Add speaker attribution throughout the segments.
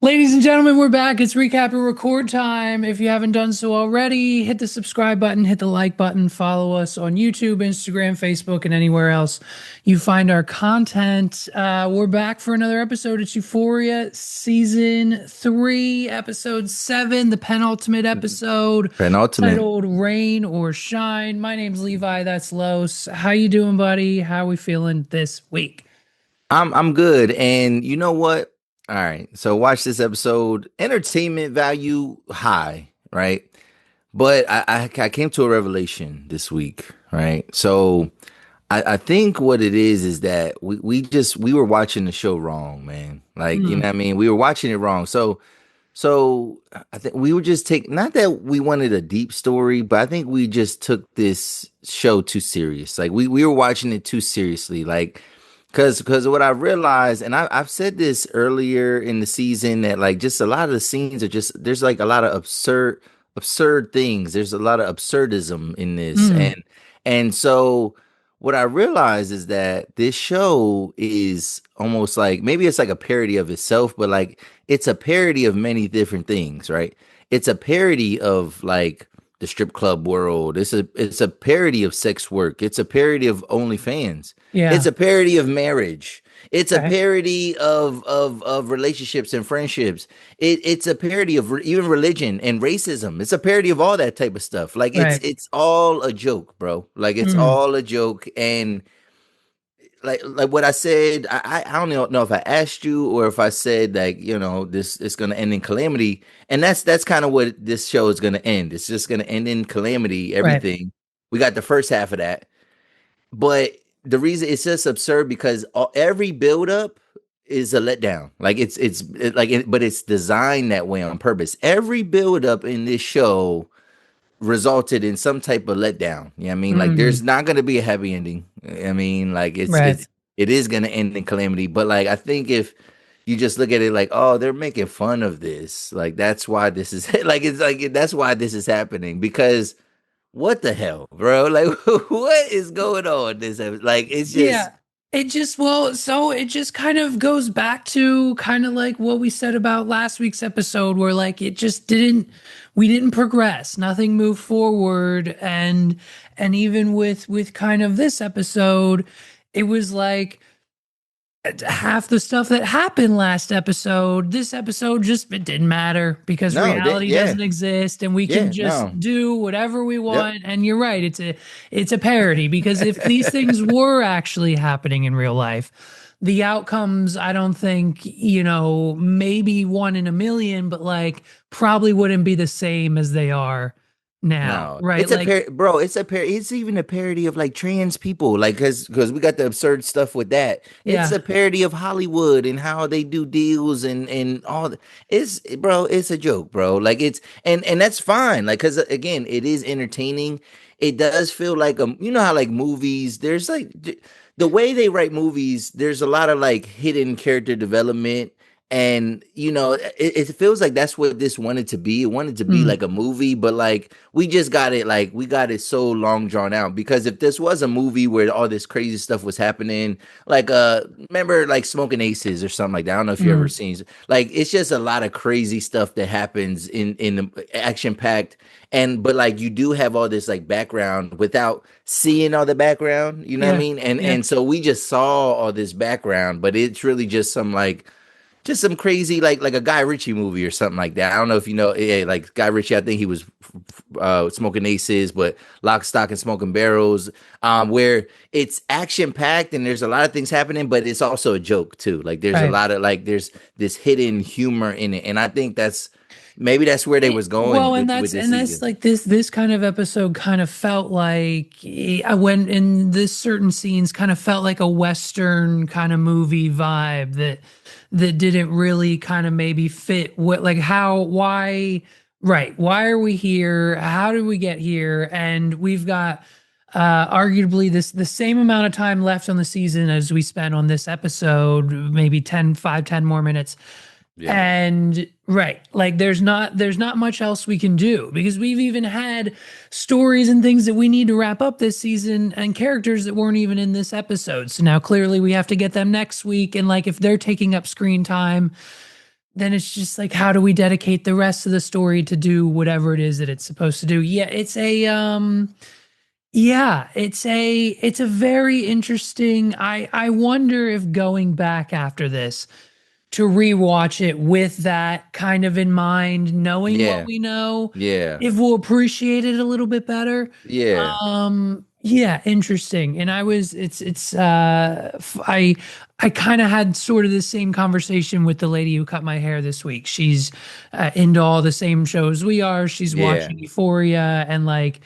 Speaker 1: Ladies and gentlemen, we're back. It's recap and record time. If you haven't done so already, hit the subscribe button, hit the like button, follow us on YouTube, Instagram, Facebook, and anywhere else you find our content. We're back for another episode. It's Euphoria Season 3, Episode 7, the penultimate episode,
Speaker 2: Penultimate.
Speaker 1: titled Rain or Shine. My name's Levi, that's Los. How you doing, buddy? How we feeling this week?
Speaker 2: I'm good. And you know what? All right. So watch this episode. Entertainment value high, right? But I came to a revelation this week, right? So I think what it is that we were watching the show wrong, man. Like, you
Speaker 1: Hmm.
Speaker 2: know what I mean? We were watching it wrong. So I think we were just taking, not that we wanted a deep story, but I think we just took this show too serious. Like we were watching it too seriously. Like because what I realized, and I've said this earlier in the season, that like just a lot of the scenes are just, there's like a lot of absurd things. There's a lot of absurdism in this.
Speaker 1: Hmm.
Speaker 2: And so what I realized is that this show is almost like, maybe it's like a parody of itself, but like it's a parody of many different things, right? It's a parody of like the strip club world. It's a parody of sex work. It's a parody of OnlyFans. It's
Speaker 1: Yeah.
Speaker 2: a parody of marriage. It's a
Speaker 1: Okay.
Speaker 2: parody of relationships and friendships. It's a parody of even religion and racism. It's a parody of all that type of stuff. Like it's
Speaker 1: Right.
Speaker 2: it's all a joke, bro. Like it's
Speaker 1: Hmm.
Speaker 2: all a joke. And like what I said, I don't know if I asked you or if I said, like, this is gonna end in calamity. And that's kind of what this show is gonna end. It's just gonna end in calamity,
Speaker 1: Right.
Speaker 2: everything. We got the first half of that. But the reason it's just absurd because every buildup is a letdown. Like but it's designed that way on purpose. Every buildup in this show resulted in some type of letdown. You know what I mean? Like
Speaker 1: Hmm.
Speaker 2: there's not gonna be a happy ending. I mean, like
Speaker 1: Right.
Speaker 2: it is gonna end in calamity. But like I think if you just look at it like, oh, they're making fun of this. Like that's why this is like that's why this is happening. Because what the hell, bro? Like what is going on this like it's just
Speaker 1: Yeah. It just, well, so it just kind of goes back to kind of like what we said about last week's episode, where like it just we didn't progress, nothing moved forward. And even with kind of this episode, it was like, half the stuff that happened last episode, this episode just it didn't matter because
Speaker 2: no,
Speaker 1: reality
Speaker 2: yeah,
Speaker 1: doesn't exist and we can
Speaker 2: yeah,
Speaker 1: just
Speaker 2: no.
Speaker 1: do whatever we
Speaker 2: Yep.
Speaker 1: want. And you're right, it's a parody because if these things were actually happening in real life, the outcomes, I don't think, maybe one in a million, but like probably wouldn't be the same as they are now,
Speaker 2: No,
Speaker 1: right?
Speaker 2: it's a
Speaker 1: Like,
Speaker 2: bro. It's even a parody of like trans people, like because we got the absurd stuff with that. It's
Speaker 1: yeah.
Speaker 2: a parody of Hollywood and how they do deals and all. It's bro. It's a joke, bro. Like it's and that's fine. Like because again, it is entertaining. It does feel like you know how like movies. There's like the way they write movies. There's a lot of like hidden character development. And it feels like that's what this wanted to be. It wanted to be
Speaker 1: Mm,
Speaker 2: like a movie, but like we just got it, like we got it so long drawn out. Because if this was a movie where all this crazy stuff was happening, like remember like Smoking Aces or something like that. I don't know if you ever
Speaker 1: mm,
Speaker 2: seen, like it's just a lot of crazy stuff that happens in the action packed. And but like you do have all this like background without seeing all the background, you know what I
Speaker 1: yeah.
Speaker 2: mean? And
Speaker 1: Yeah.
Speaker 2: and so we just saw all this background, but it's really just some crazy like a Guy Ritchie movie or something like that. I don't know if you know, yeah, like Guy Ritchie. I think he was Smoking Aces, but Lock, Stock, and Smoking Barrels, where it's action packed and there's a lot of things happening, but it's also a joke too. Like there's a
Speaker 1: Right.
Speaker 2: lot of like there's this hidden humor in it, and I think maybe that's where they was going
Speaker 1: Well, and
Speaker 2: with
Speaker 1: that's
Speaker 2: this
Speaker 1: and that's
Speaker 2: season.
Speaker 1: like this kind of episode kind of felt like, I went in this certain scenes kind of felt like a Western kind of movie vibe that didn't really kind of maybe fit what, like, how, why, right, why are we here, how did we get here, and we've got arguably this the same amount of time left on the season as we spent on this episode, maybe 10 more minutes.
Speaker 2: Yeah.
Speaker 1: And right, like there's not much else we can do because we've even had stories and things that we need to wrap up this season and characters that weren't even in this episode. So now clearly we have to get them next week. And like if they're taking up screen time, then it's just like, how do we dedicate the rest of the story to do whatever it is that it's supposed to do? Yeah, it's a very interesting. I wonder if going back after this to rewatch it with that kind of in mind, knowing what
Speaker 2: Yeah,
Speaker 1: we know,
Speaker 2: yeah,
Speaker 1: if we'll appreciate it a little bit better.
Speaker 2: yeah,
Speaker 1: Yeah, interesting. And I was, I kind of had sort of the same conversation with the lady who cut my hair this week. She's into all the same shows we are. She's
Speaker 2: yeah,
Speaker 1: watching Euphoria, and like,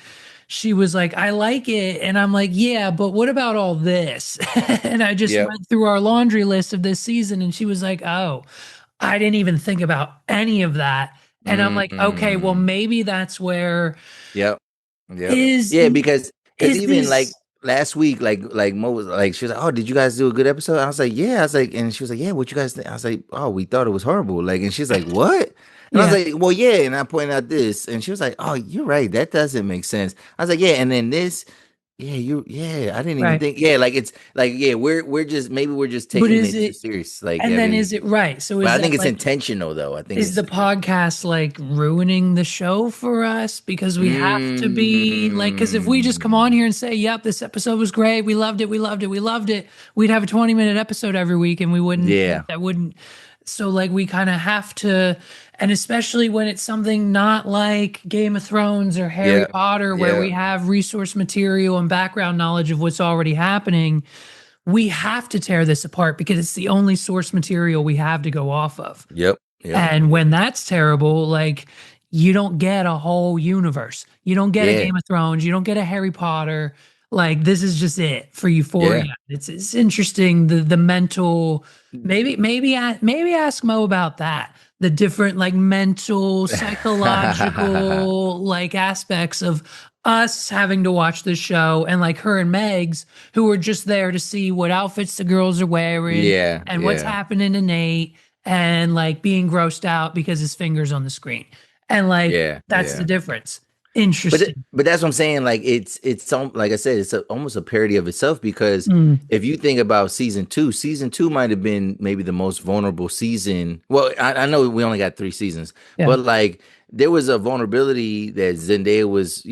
Speaker 1: she was like, I like it. And I'm like, yeah, but what about all this? And I just
Speaker 2: yep,
Speaker 1: went through our laundry list of this season, and she was like, oh, I didn't even think about any of that. And I'm like, okay, well,
Speaker 2: mm,
Speaker 1: maybe that's where
Speaker 2: yep, yep,
Speaker 1: is
Speaker 2: yeah. Because
Speaker 1: is
Speaker 2: even like
Speaker 1: this
Speaker 2: last week, like Mo was like, she was like, "Oh, did you guys do a good episode?" I was like, "Yeah." I was like, and she was like, "Yeah, what you guys think?" I was like, "Oh, we thought it was horrible." Like, and she's like, "What?" And I was
Speaker 1: yeah,
Speaker 2: like, "Well, yeah." And I pointed out this, and she was like, "Oh, you're right. That doesn't make sense." I was like, "Yeah." And then this, yeah, yeah. I didn't even
Speaker 1: right.
Speaker 2: think, yeah, like it's like, yeah, we're just maybe we're just
Speaker 1: But
Speaker 2: taking
Speaker 1: is
Speaker 2: it too
Speaker 1: it,
Speaker 2: serious. Like,
Speaker 1: and
Speaker 2: I
Speaker 1: then
Speaker 2: mean,
Speaker 1: is it right? So
Speaker 2: but
Speaker 1: is
Speaker 2: I think
Speaker 1: that
Speaker 2: it's
Speaker 1: like,
Speaker 2: intentional though. I think
Speaker 1: is the podcast like ruining the show for us because we have to be like, because if we just come on
Speaker 2: mm,
Speaker 1: here and say, yep, this episode was great, we loved it, we loved it, we loved it, we'd have a 20-minute episode every week, and we wouldn't, like,
Speaker 2: yeah,
Speaker 1: that wouldn't, so like we kind of have to, and especially when it's something not like Game of Thrones or Harry
Speaker 2: yeah,
Speaker 1: Potter, where
Speaker 2: yeah,
Speaker 1: we have resource material and background knowledge of what's already happening, we have to tear this apart because it's the only source material we have to go off of.
Speaker 2: yep, yep,
Speaker 1: And when that's terrible, like, you don't get a whole universe. You don't get a
Speaker 2: yeah,
Speaker 1: Game of Thrones. You don't get a Harry Potter. Like, this is just it for
Speaker 2: yeah.
Speaker 1: Euphoria. It's interesting, the mental, maybe ask Mo about that. The different like mental, psychological like aspects of us having to watch this show, and like her and Megs, who are just there to see what outfits the girls are wearing
Speaker 2: Yeah,
Speaker 1: and what's
Speaker 2: yeah,
Speaker 1: happening to Nate, and like being grossed out because his fingers on the screen. And like,
Speaker 2: yeah,
Speaker 1: that's the
Speaker 2: yeah.
Speaker 1: difference. Interesting.
Speaker 2: But that's what I'm saying. Like it's some, like I said, it's almost a parody of itself because
Speaker 1: Mm,
Speaker 2: if you think about season two might have been maybe the most vulnerable season. Well, I know we only got 3 seasons,
Speaker 1: yeah.
Speaker 2: but like there was a vulnerability that Zendaya was,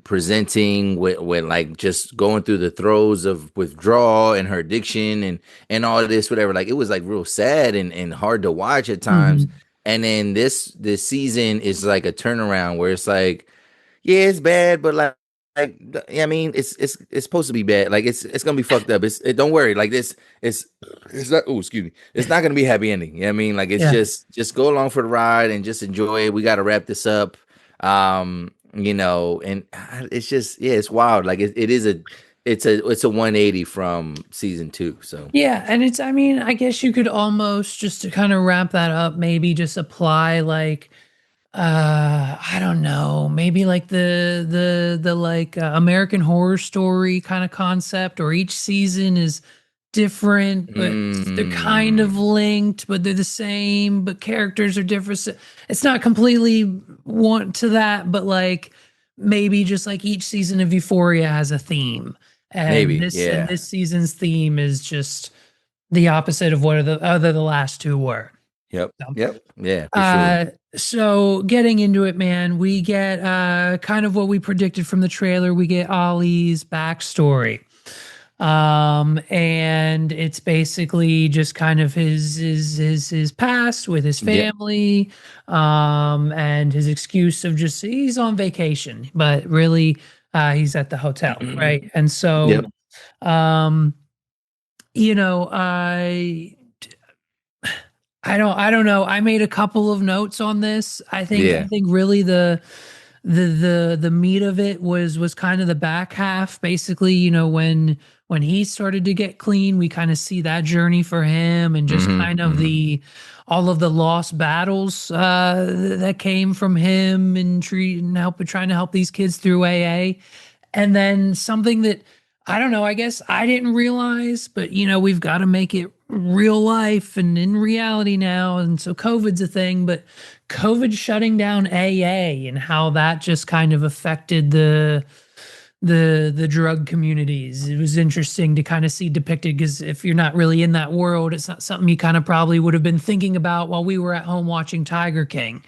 Speaker 2: presenting with like just going through the throes of withdrawal and her addiction and all of this, whatever. Like it was like real sad and hard to watch at times.
Speaker 1: Hmm.
Speaker 2: And then this season is like a turnaround where it's like, yeah, it's bad, but I mean, it's supposed to be bad. Like it's gonna be fucked up. Don't worry. Like this, it's not. Oh, excuse me. It's not gonna be a happy ending. You know what I mean, like it's
Speaker 1: Yeah.
Speaker 2: just go along for the ride and just enjoy it. We got to wrap this up. And it's just, yeah, it's wild. Like it is it's a 180 from season 2. So
Speaker 1: Yeah. And it's, I mean, I guess you could almost, just to kind of wrap that up, maybe just apply like, I don't know, maybe like the like American Horror Story kind of concept, or each season is different, but they're kind of
Speaker 2: mm,
Speaker 1: linked, but they're the same, but characters are different. So it's not completely want to that, but like, maybe just like each season of Euphoria has a theme, and
Speaker 2: maybe, yeah.
Speaker 1: this season's theme is just the opposite of what the last two were.
Speaker 2: Yep,
Speaker 1: So,
Speaker 2: yep, yeah, for sure.
Speaker 1: uh, so getting into it, man, we get kind of what we predicted from the trailer. We get Ollie's backstory. And it's basically just kind of his past with his
Speaker 2: Yep.
Speaker 1: family, and his excuse of just he's on vacation, but really he's at the hotel, right? And so
Speaker 2: Yep.
Speaker 1: um, you know, I don't know. I made a couple of notes on this. I
Speaker 2: Yeah.
Speaker 1: think really the meat of it was kind of the back half. Basically, when he started to get clean, we kind of see that journey for him, and just
Speaker 2: Hmm,
Speaker 1: kind of
Speaker 2: hmm.
Speaker 1: the all of the lost battles that came from him, and trying to help these kids through AA. And then something that, I don't know, I guess I didn't realize, but we've got to make it real life and in reality now. And so COVID's a thing, but COVID shutting down AA, and how that just kind of affected the drug communities. It was interesting to kind of see depicted because if you're not really in that world, it's not something you kind of probably would have been thinking about while we were at home watching Tiger King.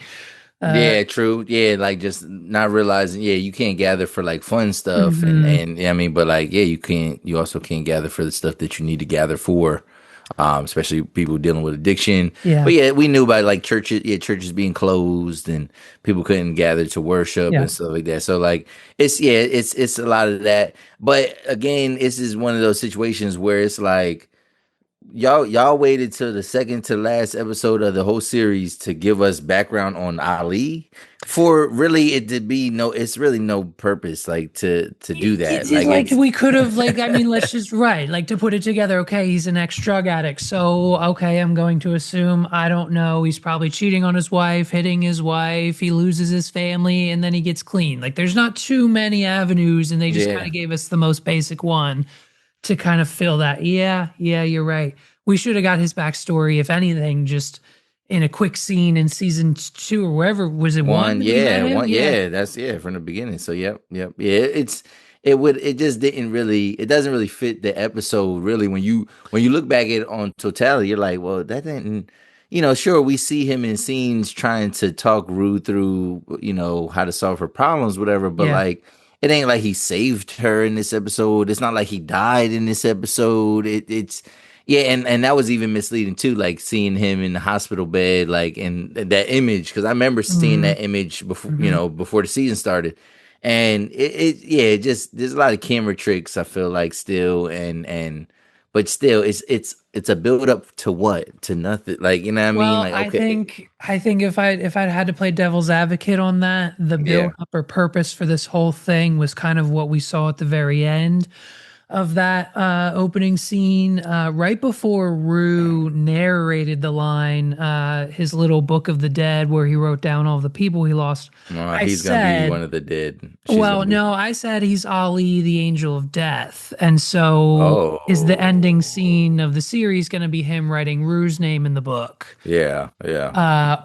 Speaker 1: Uh,
Speaker 2: Yeah, true. Yeah, like just not realizing, yeah, you can't gather for like fun stuff
Speaker 1: mhm.
Speaker 2: and yeah, I mean, but like yeah, you also can't gather for the stuff that you need to gather for. Especially people dealing with addiction.
Speaker 1: Yeah,
Speaker 2: But yeah, we knew about like churches, yeah, churches being closed and people couldn't gather to worship
Speaker 1: yeah.
Speaker 2: and stuff like that. So like it's yeah, it's a lot of that. But again, this is one of those situations where it's like y'all waited till the second to last episode of the whole series to give us background on Ali for really it to be no it's really no purpose like to do that.
Speaker 1: It's
Speaker 2: Like
Speaker 1: like
Speaker 2: it's
Speaker 1: we could have like I mean let's just right like to put it together. Okay, he's an ex-drug addict, so okay, I'm going to assume, I don't know, he's probably cheating on his wife, hitting his wife, he loses his family, and then he gets clean. Like there's not too many avenues, and they just kind
Speaker 2: yeah.
Speaker 1: of gave us the most basic one to kind of fill that. Yeah, yeah, you're right. We should have got his backstory, if anything, just in a quick scene in season two or wherever. Was it one
Speaker 2: One,
Speaker 1: that we met
Speaker 2: yeah,
Speaker 1: him?
Speaker 2: one,
Speaker 1: Yeah,
Speaker 2: yeah, that's yeah from the beginning. So yeah. It just didn't really it doesn't really fit the episode really when you look back at it on totality, you're like, well, that didn't sure we see him in scenes trying to talk Rue through, how to solve her problems, whatever, but
Speaker 1: yeah.
Speaker 2: like it ain't like he saved her in this episode. It's not like he died in this episode. It's yeah, and that was even misleading too, like seeing him in the hospital bed, like in that image, because I remember seeing
Speaker 1: Mm-hmm.
Speaker 2: that image before,
Speaker 1: Mm-hmm.
Speaker 2: before the season started, and yeah, it just there's a lot of camera tricks I feel like still, but still, it's a build up to what to nothing, like you know what I mean,
Speaker 1: Well,
Speaker 2: like
Speaker 1: I
Speaker 2: okay,
Speaker 1: think I think if I'd had to play devil's advocate on that, the build
Speaker 2: yeah,
Speaker 1: up or purpose for this whole thing was kind of what we saw at the very end of that opening scene, right before Rue narrated the line, his little book of the dead, where he wrote down all the people he lost. I
Speaker 2: he's gonna be
Speaker 1: said,
Speaker 2: one of the dead. She's
Speaker 1: well,
Speaker 2: gonna be.
Speaker 1: no, I said he's Ali, the angel of death. And so is the ending
Speaker 2: Oh,
Speaker 1: scene of the series going to be him writing Rue's name in the book?
Speaker 2: yeah, yeah,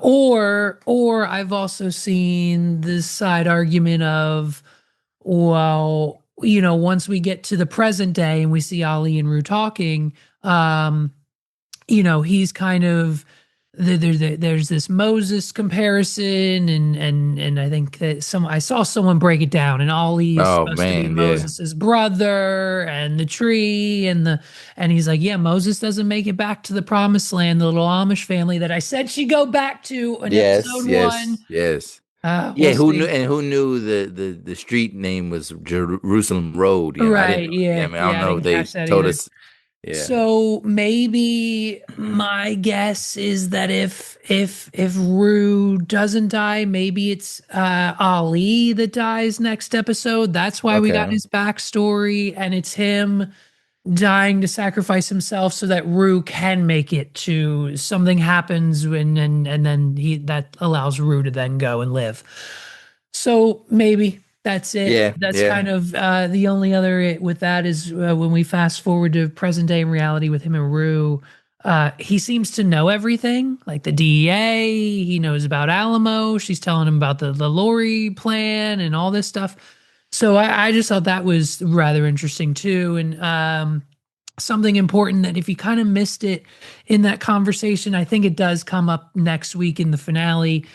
Speaker 1: Or I've also seen this side argument of, well, once we get to the present day and we see Ali and Rue talking, um, he's kind of there's this Moses comparison, and I think that I saw someone break it down, and Ali is
Speaker 2: oh
Speaker 1: supposed to be
Speaker 2: man, yeah,
Speaker 1: Moses's brother, and the tree, and he's like, yeah, Moses doesn't make it back to the promised land, the little Amish family that I said she'd go back to in
Speaker 2: yes,
Speaker 1: episode one.
Speaker 2: yes, yes.
Speaker 1: We'll
Speaker 2: Yeah,
Speaker 1: see.
Speaker 2: who knew the street name was Jerusalem Road? I didn't
Speaker 1: Right,
Speaker 2: know. Yeah, I
Speaker 1: yeah,
Speaker 2: mean, I don't
Speaker 1: yeah, I
Speaker 2: know if
Speaker 1: didn't
Speaker 2: they
Speaker 1: catch that
Speaker 2: told
Speaker 1: either.
Speaker 2: us. Yeah.
Speaker 1: So maybe my guess is that if Rue doesn't die, maybe it's Ali that dies next episode. That's why we got
Speaker 2: Okay.
Speaker 1: his backstory, and it's him dying to sacrifice himself so that Rue can make it to something happens, and then he that allows Rue to then go and live. So maybe that's it.
Speaker 2: Yeah,
Speaker 1: That's
Speaker 2: yeah.
Speaker 1: kind of the only other with that is when we fast forward to present day in reality with him and Rue. He seems to know everything, like the DEA. He knows about Alamo. She's telling him about the Lori plan and all this stuff. So I just thought that was rather interesting too, and something important that if you kind of missed it in that conversation, I think it does come up next week in the finale.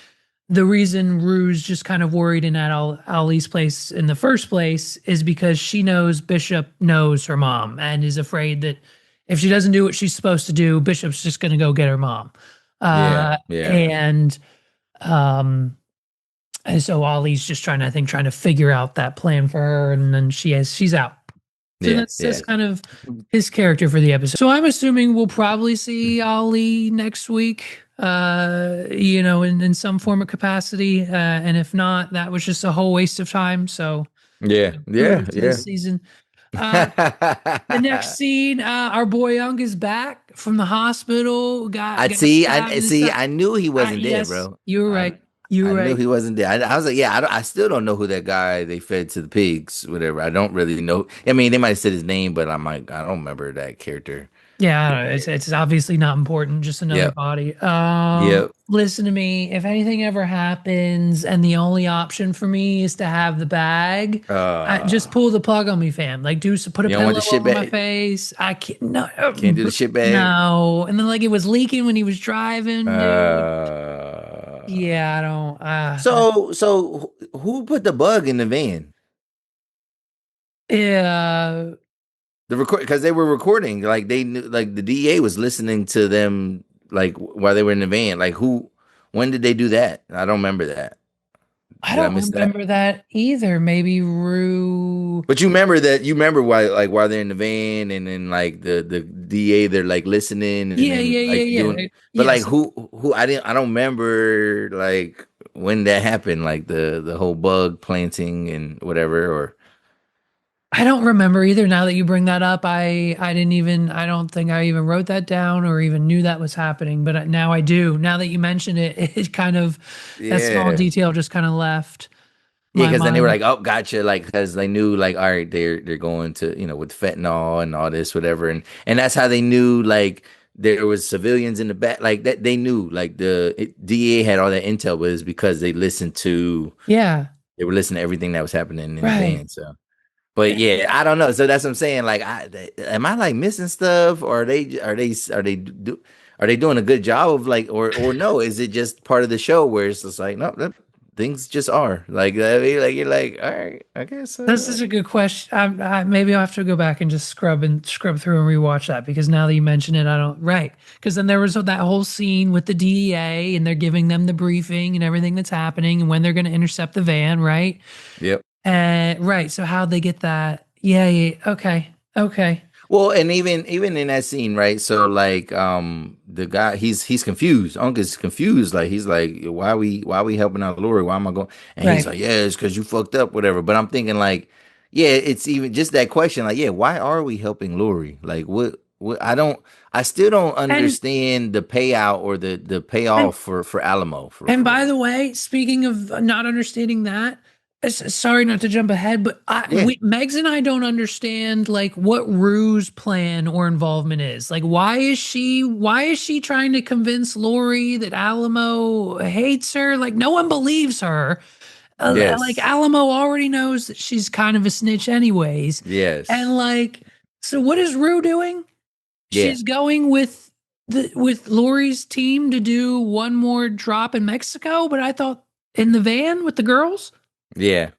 Speaker 1: The reason Rue's just kind of worried in at Ali's place in the first place is because she knows Bishop knows her mom and is afraid that if she doesn't do what she's supposed to do, Bishop's just going to go get her mom.
Speaker 2: Yeah,
Speaker 1: Uh,
Speaker 2: yeah.
Speaker 1: and um, and so Ollie's just trying to figure out that plan for her, and then she's out. So
Speaker 2: Yeah,
Speaker 1: that's
Speaker 2: yeah.
Speaker 1: kind of his character for the episode. So I'm assuming we'll probably see Ollie next week, in some form of capacity. And if not, that was just a whole waste of time. So
Speaker 2: Yeah, yeah,
Speaker 1: kudos to
Speaker 2: yeah.
Speaker 1: this season. Uh, the next scene, our boy Young is back from the hospital. Got stabbed in the
Speaker 2: see.
Speaker 1: side.
Speaker 2: I knew he wasn't there,
Speaker 1: Yes,
Speaker 2: bro.
Speaker 1: you were right. You
Speaker 2: I
Speaker 1: were
Speaker 2: knew
Speaker 1: right.
Speaker 2: he wasn't there. I was like, yeah, I still don't know who that guy they fed to the pigs, whatever. I don't really know. I mean, they might have said his name, but I'm like, I don't remember that character.
Speaker 1: Yeah, I don't know. It's obviously not important, just another
Speaker 2: Yep.
Speaker 1: body.
Speaker 2: Yep.
Speaker 1: Listen to me. If anything ever happens and the only option for me is to have the bag, I just
Speaker 2: Uh,
Speaker 1: pull the plug on me, fam. Like put a
Speaker 2: you don't want
Speaker 1: pillow
Speaker 2: the shit
Speaker 1: over my
Speaker 2: bag?
Speaker 1: face. I can't no
Speaker 2: Can't do the shit bag?
Speaker 1: no. And then like it was leaking when he was driving, dude.
Speaker 2: Uh,
Speaker 1: Yeah, I don't
Speaker 2: so who put the bug in the van?
Speaker 1: yeah.
Speaker 2: The record because they were recording, like they knew, like the DEA was listening to them, like while they were in the van. Like who? When did they do that? I don't remember that.
Speaker 1: I
Speaker 2: Did I
Speaker 1: don't
Speaker 2: miss that?
Speaker 1: remember that either. Maybe Rue.
Speaker 2: But you remember that? You remember why? Like while they're in the van, and then like the DA, they're like listening, and
Speaker 1: Yeah,
Speaker 2: then
Speaker 1: yeah, yeah,
Speaker 2: like
Speaker 1: yeah.
Speaker 2: doing. But like
Speaker 1: Yes.
Speaker 2: who? I don't remember like when that happened. Like the whole bug planting and whatever. Or
Speaker 1: I don't remember either. Now that you bring that up, I don't think I even wrote that down or even knew that was happening, but now I do. Now that you mention it, it kind of, that small
Speaker 2: yeah.
Speaker 1: detail just kind of left
Speaker 2: Yeah,
Speaker 1: my
Speaker 2: because then they were
Speaker 1: mind.
Speaker 2: like, "Oh, gotcha!" Like, because they knew, like, all right, they're going to, with fentanyl and all this, whatever, and that's how they knew, like, there was civilians in the back, like that. They knew, like, DEA had all that intel, but it's because
Speaker 1: Yeah,
Speaker 2: they were listening to everything that was happening in the
Speaker 1: right.
Speaker 2: van. So, but yeah, I don't know. So that's what I'm saying. Like, am I like missing stuff, or are they doing a good job of like, or no? Is it just part of the show where it's just like, no, things just are like, I mean, like you're like, all right, I guess.
Speaker 1: This is a good question. Maybe I'll have to go back and just scrub through and rewatch that because now that you mention it, I don't, right. Because then there was that whole scene with the DEA and they're giving them the briefing and everything that's happening and when they're going to intercept the van, right?
Speaker 2: Yep.
Speaker 1: Right. So how'd they get that? Yeah, yeah. Okay. Okay.
Speaker 2: Well, and even in that scene, right? So like the guy he's confused. Uncle's confused. Like he's like, why we helping out Lori? Why am I going? And he's
Speaker 1: Right.
Speaker 2: like, yeah, it's because you fucked up, whatever. But I'm thinking like, yeah, it's even just that question, like, yeah, why are we helping Lori? Like what I still don't
Speaker 1: And
Speaker 2: understand the payout or the
Speaker 1: and
Speaker 2: payoff for Alamo
Speaker 1: and
Speaker 2: for
Speaker 1: by the way, speaking of not understanding that, sorry not to jump ahead, but
Speaker 2: yeah,
Speaker 1: Megs and I don't understand like what Rue's plan or involvement is. Like, why is she trying to convince Lori that Alamo hates her? Like, no one believes her. Like
Speaker 2: yes,
Speaker 1: Alamo already knows that she's kind of a snitch, anyways.
Speaker 2: yes,
Speaker 1: And like, so what is Rue doing?
Speaker 2: yeah,
Speaker 1: She's going with Lori's team to do one more drop in Mexico, but I thought in the van with the girls.
Speaker 2: yeah,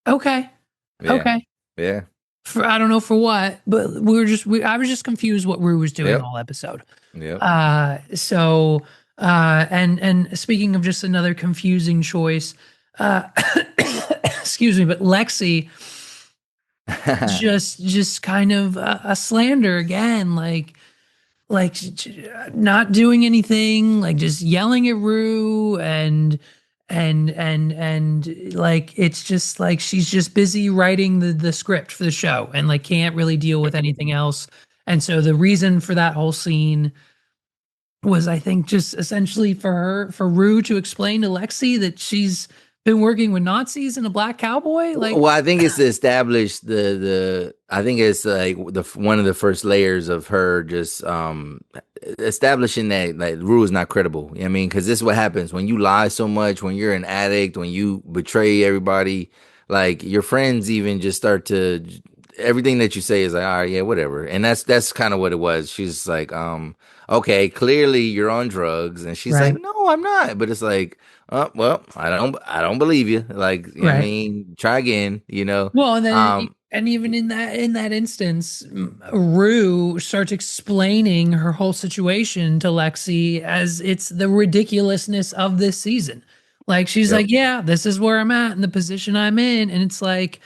Speaker 1: Okay,
Speaker 2: yeah,
Speaker 1: okay.
Speaker 2: yeah,
Speaker 1: For I don't know for what, but I was just confused what Rue was doing
Speaker 2: yep,
Speaker 1: all episode.
Speaker 2: yep.
Speaker 1: So and speaking of just another confusing choice, uh, excuse me, but Lexi just kind of a slander again, like not doing anything, like just yelling at Rue and like it's just like she's just busy writing the script for the show and like can't really deal with anything else. And so the reason for that whole scene was I think just essentially for Rue to explain to Lexi that she's been working with Nazis and a black cowboy. Like,
Speaker 2: Well, I think it's to establish the. I think it's like one of the first layers of her just establishing that like Rue is not credible. You know what I mean, because this is what happens when you lie so much, when you're an addict, when you betray everybody. Like your friends even just start to everything that you say is like, all right, yeah, whatever. And that's kind of what it was. She's like, okay, clearly you're on drugs, and she's like,
Speaker 1: right,
Speaker 2: no, I'm not. But it's like, oh, well, I don't believe you. Like, you know what I
Speaker 1: right.
Speaker 2: mean, try again, you know.
Speaker 1: Well, and then
Speaker 2: Um,
Speaker 1: and even in that instance, Rue starts explaining her whole situation to Lexi as it's the ridiculousness of this season. Like she's
Speaker 2: yep,
Speaker 1: like, "Yeah, this is where I'm at and the position I'm in," and it's like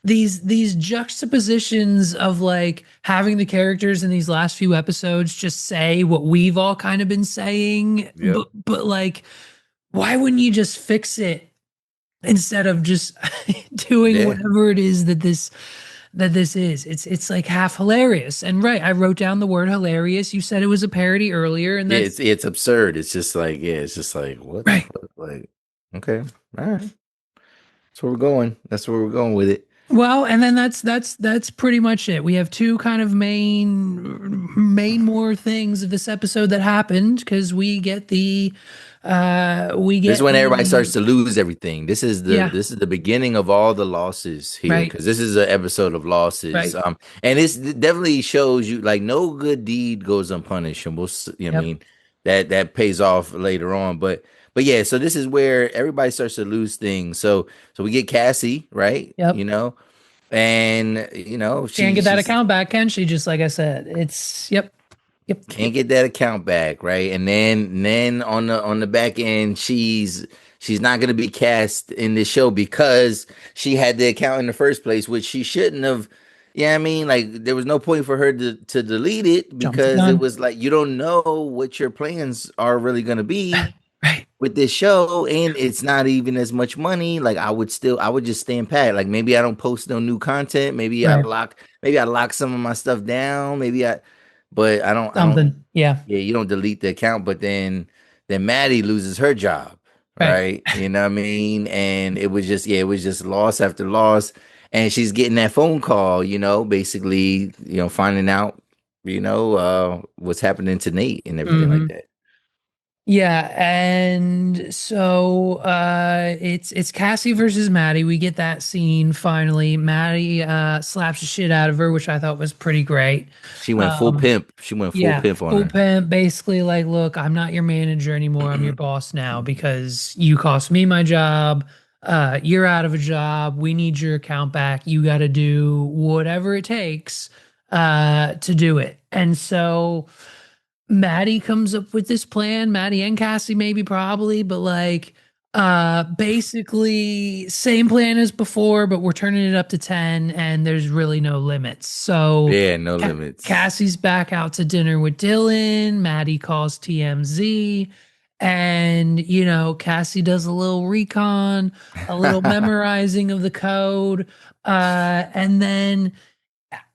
Speaker 1: these juxtapositions of like having the characters in these last few episodes just say what we've all kind of been saying,
Speaker 2: yep,
Speaker 1: but like, why wouldn't you just fix it instead of just doing
Speaker 2: yeah.
Speaker 1: whatever it is that this is? It's like half hilarious. And right, I wrote down the word hilarious. You said it was a parody earlier, and
Speaker 2: Yeah,
Speaker 1: that's
Speaker 2: it's absurd. It's just like, yeah, it's just like, what the
Speaker 1: right.
Speaker 2: fuck? Like, okay, all right, that's where we're going. That's where we're going with it.
Speaker 1: Well, and then that's pretty much it. We have two kind of main more things of this episode that happened because we
Speaker 2: This is
Speaker 1: get
Speaker 2: when everybody starts
Speaker 1: the
Speaker 2: to lose everything.
Speaker 1: yeah,
Speaker 2: This is the beginning of all the losses here
Speaker 1: right,
Speaker 2: because this is an episode of losses.
Speaker 1: right,
Speaker 2: And it definitely shows you like no good deed goes unpunished, and I
Speaker 1: yep,
Speaker 2: mean, that pays off later on. But yeah, so this is where everybody starts to lose things. So we get Cassie, right?
Speaker 1: yep.
Speaker 2: And
Speaker 1: Can't get that
Speaker 2: she's
Speaker 1: account back, can she? Just like I said, it's yep, yep,
Speaker 2: can't get that account back, right? And then on the back end, she's not gonna be cast in this show because she had the account in the first place, which she shouldn't have. Yeah, I mean, like there was no point for her to delete it
Speaker 1: jump the
Speaker 2: because it
Speaker 1: gun,
Speaker 2: was like you don't know what your plans are really gonna be
Speaker 1: right,
Speaker 2: with this show, and it's not even as much money. Like I would just stand pat. Like maybe I don't post no new content.
Speaker 1: right,
Speaker 2: Maybe I lock some of my stuff down. But I don't.
Speaker 1: something, yeah,
Speaker 2: Yeah, you don't delete the account, but then Maddie loses her job,
Speaker 1: right.
Speaker 2: right? You know what I mean? And it was just loss after loss. And she's getting that phone call, basically, finding out, what's happening to Nate and everything like
Speaker 1: Hmm.
Speaker 2: that.
Speaker 1: Yeah, and so it's Cassie versus Maddie. We get that scene finally. Maddie slaps the shit out of her, which I thought was pretty great.
Speaker 2: She went full
Speaker 1: Um
Speaker 2: pimp. She went full
Speaker 1: yeah,
Speaker 2: pimp on
Speaker 1: full
Speaker 2: her.
Speaker 1: pimp, basically like, look, I'm not your manager anymore. I'm your boss now because you cost me my job. You're out of a job. We need your account back. You got to do whatever it takes to do it. And so Maddie comes up with this plan, Maddie and Cassie maybe probably, but like basically same plan as before, but we're turning it up to 10 and there's really no limits. So
Speaker 2: Yeah, no limits.
Speaker 1: Cassie's back out to dinner with Dylan, Maddie calls TMZ, and Cassie does a little recon, a little memorizing of the code, and then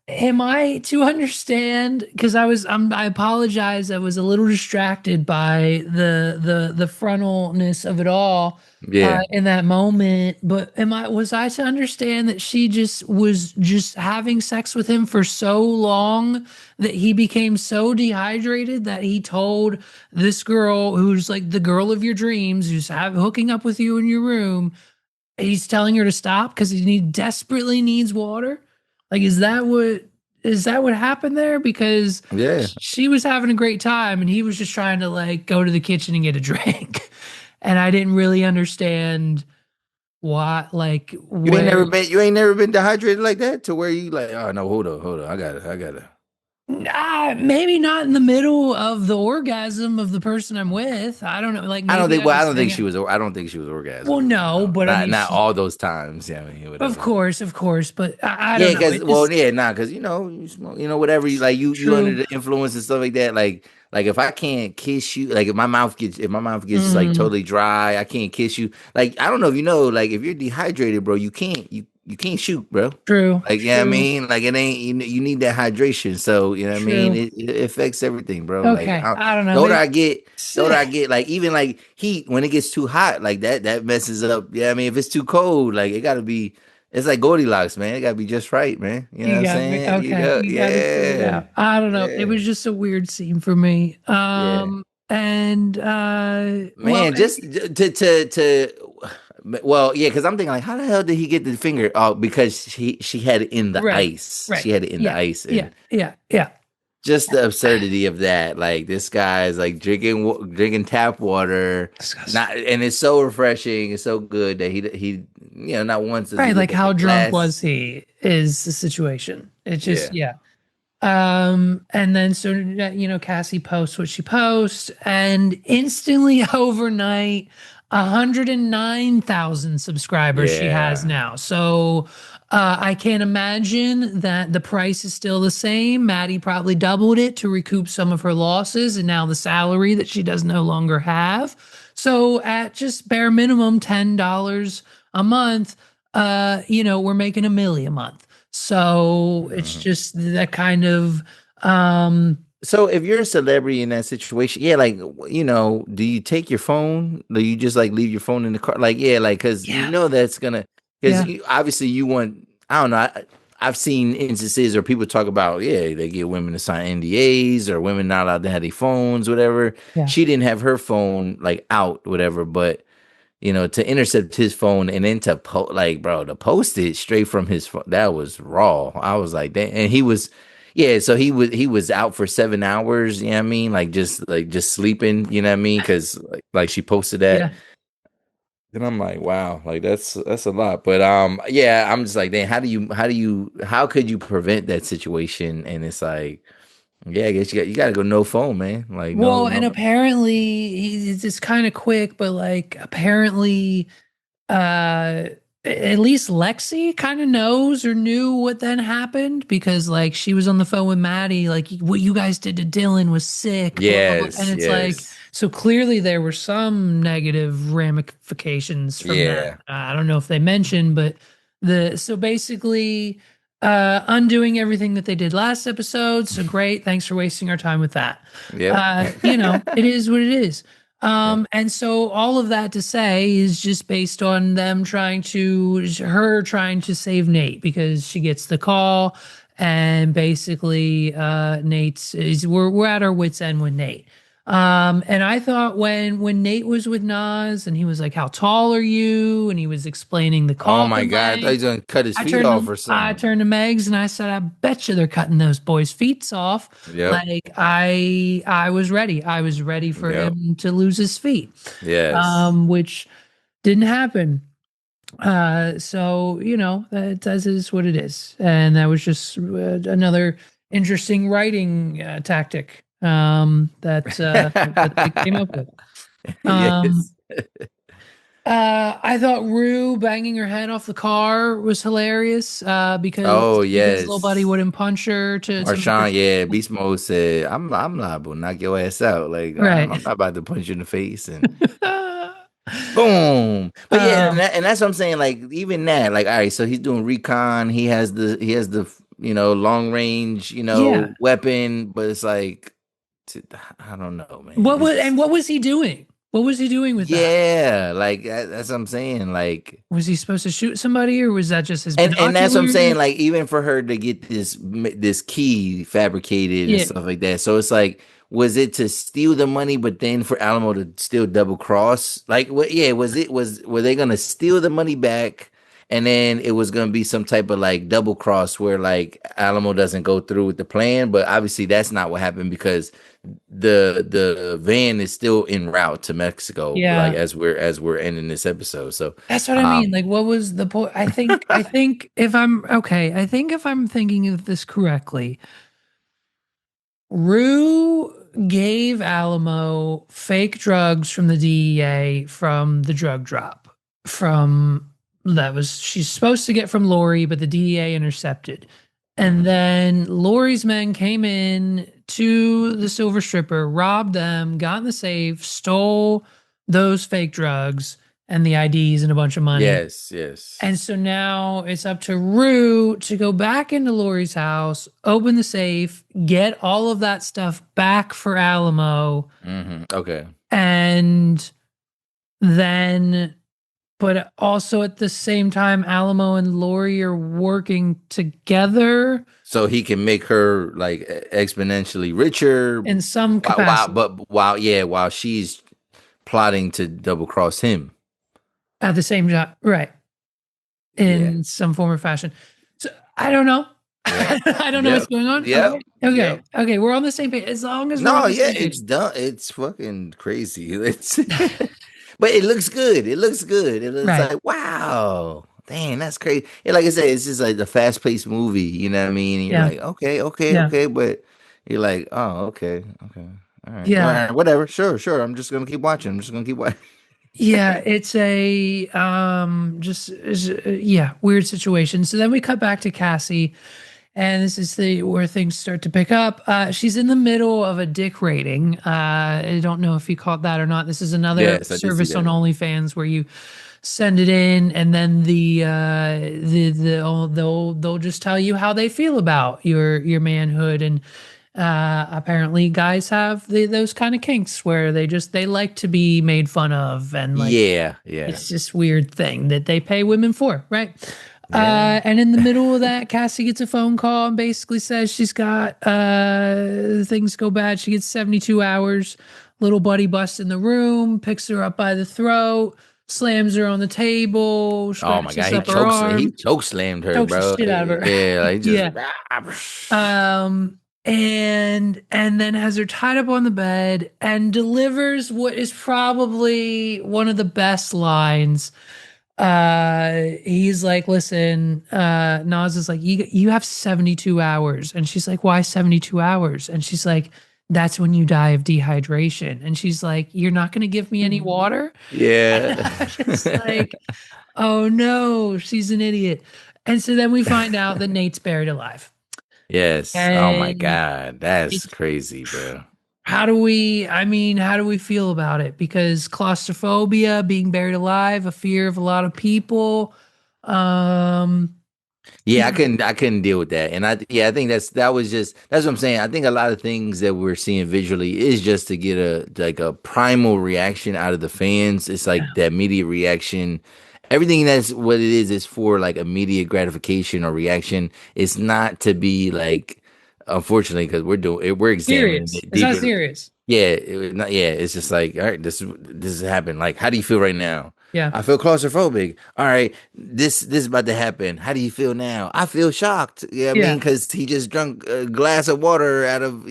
Speaker 1: am I to understand? Because I apologize. I was a little distracted by the frontalness of it all
Speaker 2: Yeah.
Speaker 1: in that moment. But was I to understand that she just was just having sex with him for so long that he became so dehydrated that he told this girl who's like the girl of your dreams, who's hooking up with you in your room, he's telling her to stop because desperately needs water. Like, is that what happened there? Because
Speaker 2: Yeah.
Speaker 1: she was having a great time and he was just trying to like go to the kitchen and get a drink. And I didn't really understand why, like where.
Speaker 2: You ain't never been dehydrated like that to where you like, oh no, hold on. I gotta.
Speaker 1: Maybe not in the middle of the orgasm of the person I'm with. I don't know. Like maybe I
Speaker 2: I
Speaker 1: was
Speaker 2: don't think
Speaker 1: saying,
Speaker 2: she was. I don't think she was
Speaker 1: well,
Speaker 2: orgasming.
Speaker 1: no, but I mean,
Speaker 2: Not all those times. Yeah, I mean,
Speaker 1: of
Speaker 2: whatever.
Speaker 1: course, of course, but I
Speaker 2: Yeah,
Speaker 1: don't know.
Speaker 2: because
Speaker 1: It just
Speaker 2: because you smoke, whatever you like, you under
Speaker 1: true.
Speaker 2: the influence and stuff like that. Like if I can't kiss you, like if my mouth gets like
Speaker 1: Mm,
Speaker 2: totally dry, I can't kiss you. Like I don't know if you know, like if you're dehydrated, bro, you can't shoot, bro.
Speaker 1: true,
Speaker 2: Like yeah, I
Speaker 1: true,
Speaker 2: mean, like it ain't you need that hydration. So you know what I mean.
Speaker 1: true.
Speaker 2: It affects everything, bro. Like
Speaker 1: Okay, I don't
Speaker 2: the
Speaker 1: know.
Speaker 2: older I get, the older I get, like even like heat when it gets too hot, like that messes up. Yeah, I mean if it's too cold, like it got to be. It's like Goldilocks, man. It gotta be just right, man. You know what
Speaker 1: You
Speaker 2: I'm
Speaker 1: got me.
Speaker 2: saying?
Speaker 1: Okay, you got it figured
Speaker 2: Yeah,
Speaker 1: out. I don't know. It
Speaker 2: yeah,
Speaker 1: was just a weird scene for me.
Speaker 2: yeah.
Speaker 1: And well,
Speaker 2: Man, just well, yeah, because I'm thinking like, how the hell did he get the finger? Oh, because she had it in the
Speaker 1: right,
Speaker 2: ice.
Speaker 1: right.
Speaker 2: She had it in the
Speaker 1: Yeah,
Speaker 2: ice,
Speaker 1: yeah,
Speaker 2: and
Speaker 1: yeah, yeah.
Speaker 2: just the absurdity of that. Like this guy's like drinking tap water,
Speaker 1: Disgusting.
Speaker 2: not and it's so refreshing. It's so good that he not once does he
Speaker 1: Right,
Speaker 2: look
Speaker 1: like
Speaker 2: at the
Speaker 1: how drunk
Speaker 2: glass.
Speaker 1: was he is the situation. It's just
Speaker 2: Yeah,
Speaker 1: yeah. And then so Cassie posts what she posts, and instantly overnight, 109,000 subscribers she has
Speaker 2: yeah.
Speaker 1: now. So I can't imagine that the price is still the same. Maddie probably doubled it to recoup some of her losses and now the salary that she does no longer have. So at just bare minimum $10 a month, we're making a million a month. So it's
Speaker 2: Mhm.
Speaker 1: just that kind of um
Speaker 2: So if you're a celebrity in that situation, yeah, like do you take your phone? Do you just like leave your phone in the car? Like, yeah, like because
Speaker 1: yeah,
Speaker 2: that's gonna because
Speaker 1: yeah,
Speaker 2: obviously you want. I don't know. I've seen instances where people talk about, yeah, they get women to sign NDAs or women not allowed to have their phones, whatever.
Speaker 1: Yeah.
Speaker 2: She didn't have her phone like out, whatever, but to intercept his phone and then to like, bro, to post it straight from his phone, that was raw. I was like, that, and he was, yeah, so he was out for 7 hours. You know what I mean? Like just sleeping. You know what I mean? Because like she posted that.
Speaker 1: Yeah.
Speaker 2: And I'm like, wow, like that's a lot. But yeah, I'm just like, then how could you prevent that situation? And it's like, yeah, I guess you got to go no phone, man. Like
Speaker 1: Well,
Speaker 2: no
Speaker 1: and
Speaker 2: no.
Speaker 1: apparently it's kind of quick, but like apparently uh at least Lexi kind of knows or knew what then happened because like she was on the phone with Maddie, like what you guys did to Dylan was sick, blah blah blah. And
Speaker 2: Yes,
Speaker 1: it's like
Speaker 2: yes,
Speaker 1: so clearly there were some negative ramifications from that.
Speaker 2: yeah.
Speaker 1: I don't know if they mentioned, but the so basically undoing everything that they did last episode. So great. Thanks for wasting our time with that.
Speaker 2: Yep.
Speaker 1: It is what it is.
Speaker 2: Yep.
Speaker 1: And so all of that to say is just based on her trying to save Nate because she gets the call and basically we're at our wits end with Nate. And I thought when Nate was with Nas and he was like, "How tall are you?" and he was explaining the
Speaker 2: Oh
Speaker 1: call to
Speaker 2: my God, I thought he
Speaker 1: Meg.
Speaker 2: was gonna cut his feet off or
Speaker 1: I
Speaker 2: something.
Speaker 1: turned to Megs and I said, I bet you they're cutting those boys' feet off.
Speaker 2: Yep.
Speaker 1: Like I was ready. I was ready for
Speaker 2: Yep.
Speaker 1: him to lose his feet.
Speaker 2: Yes.
Speaker 1: Which didn't happen. So that is what it is. And that was just another interesting writing tactic that they came up with. Um
Speaker 2: Yes.
Speaker 1: I thought Rue banging her head off the car was hilarious
Speaker 2: Oh
Speaker 1: because little buddy
Speaker 2: yes.
Speaker 1: wouldn't punch her to make her
Speaker 2: Marshawn, yeah, Beast Mode said, I'm liable to knock your ass out. Like, I'm
Speaker 1: right.
Speaker 2: not about to punch you in the face and boom. But yeah, and,
Speaker 1: um,
Speaker 2: and that's what I'm saying. Like, even that, like, all right, so he's doing recon, he has the long range,
Speaker 1: yeah.
Speaker 2: weapon, but it's like I don't know, man.
Speaker 1: What was he doing? What was he doing with that?
Speaker 2: Yeah, like that's what I'm saying. Like,
Speaker 1: Was he supposed to shoot somebody or was that just his
Speaker 2: and that's what I'm saying.
Speaker 1: binoculars?
Speaker 2: Like, even for her to get this key fabricated and
Speaker 1: Yeah.
Speaker 2: stuff like that. So it's like, was it to steal the money, but then for Alamo to still double cross? Like, what? Yeah, were they gonna steal the money back? And then it was gonna be some type of like double cross where like Alamo doesn't go through with the plan, but obviously that's not what happened because the van is still en route to Mexico, like
Speaker 1: Yeah.
Speaker 2: as we're ending this episode. So
Speaker 1: That's what I mean.
Speaker 2: um
Speaker 1: Like, what was the point? I think if I'm thinking of this correctly, Rue gave Alamo fake drugs from the DEA from the drug drop from that was she's supposed to get from Lori, but the DEA intercepted. And then Lori's men came in to the Silver Stripper, robbed them, got in the safe, stole those fake drugs and the IDs and a bunch of money.
Speaker 2: yes, yes.
Speaker 1: And so now it's up to Rue to go back into Lori's house, open the safe, get all of that stuff back for Alamo,
Speaker 2: Okay.
Speaker 1: and then, but also at the same time, Alamo and Lori are working together
Speaker 2: So he can make her like exponentially richer
Speaker 1: in some
Speaker 2: while
Speaker 1: capacity
Speaker 2: but while she's plotting to double cross him.
Speaker 1: at the same time, right?
Speaker 2: Yeah.
Speaker 1: In some form or fashion. So I don't know.
Speaker 2: Yep.
Speaker 1: I don't know what's
Speaker 2: Yep.
Speaker 1: going on.
Speaker 2: Yep.
Speaker 1: Okay. Okay.
Speaker 2: Yep.
Speaker 1: Okay. We're on the same page. As long as we're on
Speaker 2: No,
Speaker 1: the
Speaker 2: yeah,
Speaker 1: same page.
Speaker 2: it's done. It's fucking crazy. It's but it looks good. It looks good. It looks
Speaker 1: Right.
Speaker 2: like wow. Dang, that's crazy. And like I said, it's just like the fast-paced movie, you know what I mean? And you're
Speaker 1: Yeah.
Speaker 2: like, okay, okay,
Speaker 1: Yeah.
Speaker 2: okay, but you're like, oh, okay, okay. All
Speaker 1: Yeah.
Speaker 2: right, whatever. Sure, sure. I'm just gonna keep watching. I'm just gonna keep watching.
Speaker 1: Yeah. It's a yeah, weird situation. So then we cut back to Cassie, and this is the where things start to pick up. She's in the middle of a dick rating. I don't know if you caught that or not. This is another
Speaker 2: Yes, I did see
Speaker 1: service on
Speaker 2: that.
Speaker 1: OnlyFans where you send it in, and then they'll just tell you how they feel about your manhood. And apparently guys have those kind of kinks where they like to be made fun of, and like
Speaker 2: Yeah, yeah.
Speaker 1: it's just weird thing that they pay women for, right?
Speaker 2: Yeah.
Speaker 1: And in the middle of that, Cassie gets a phone call and basically says she's got things go bad. She gets 72 hours. Little buddy busts in the room, picks her up by the throat, slams her on the table,
Speaker 2: Oh my God,
Speaker 1: scratches up her
Speaker 2: he
Speaker 1: arm,
Speaker 2: choke slammed her,
Speaker 1: chokes the
Speaker 2: bro.
Speaker 1: shit out of her.
Speaker 2: Yeah, like just
Speaker 1: Yeah. And then has her tied up on the bed and delivers what is probably one of the best lines. He's like, listen, Nas is like, you have 72 hours. And she's like, why 72 hours? And she's like, that's when you die of dehydration. And she's like, you're not going to give me any water?
Speaker 2: yeah.
Speaker 1: It's like, oh no, she's an idiot. And so then we find out that Nate's buried alive.
Speaker 2: Yes. Oh my
Speaker 1: And
Speaker 2: God. That's
Speaker 1: it's
Speaker 2: crazy, bro.
Speaker 1: how do we feel about it? Because claustrophobia, being buried alive, a fear of a lot of people. Um,
Speaker 2: Yeah,
Speaker 1: you know,
Speaker 2: I couldn't deal with that. And I think that's what I'm saying. I think a lot of things that we're seeing visually is just to get a primal reaction out of the fans. It's
Speaker 1: yeah,
Speaker 2: like that immediate reaction. Everything that's what it is for like immediate gratification or reaction. It's not to be like, unfortunately, because we're examining
Speaker 1: serious.
Speaker 2: it
Speaker 1: It's not
Speaker 2: deeper.
Speaker 1: serious.
Speaker 2: Yeah, it's just like, all right, this has happened. Like, how do you feel right now?
Speaker 1: Yeah,
Speaker 2: I feel claustrophobic. All right, this is about to happen. How do you feel now? I feel shocked. Yeah, I mean,
Speaker 1: yeah,
Speaker 2: because he just drunk a glass of water out of,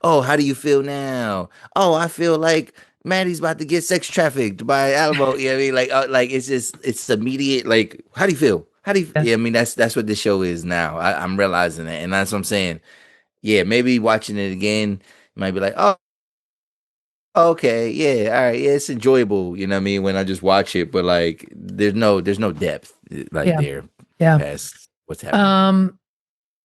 Speaker 2: Oh, how do you feel now? Oh, I feel like Maddie's about to get sex trafficked by Alamo. Yeah, I mean, like it's immediate. Like, how do you feel? How do you?
Speaker 1: yeah,
Speaker 2: Yeah, I mean, that's what this show is now. I'm realizing that, and that's what I'm saying. Yeah, maybe watching it again might be like, oh. Okay, yeah, all right, yeah, it's enjoyable, you know what I mean, when I just watch it, but like there's no depth like
Speaker 1: yeah,
Speaker 2: there
Speaker 1: yeah.
Speaker 2: past what's happening.
Speaker 1: Um,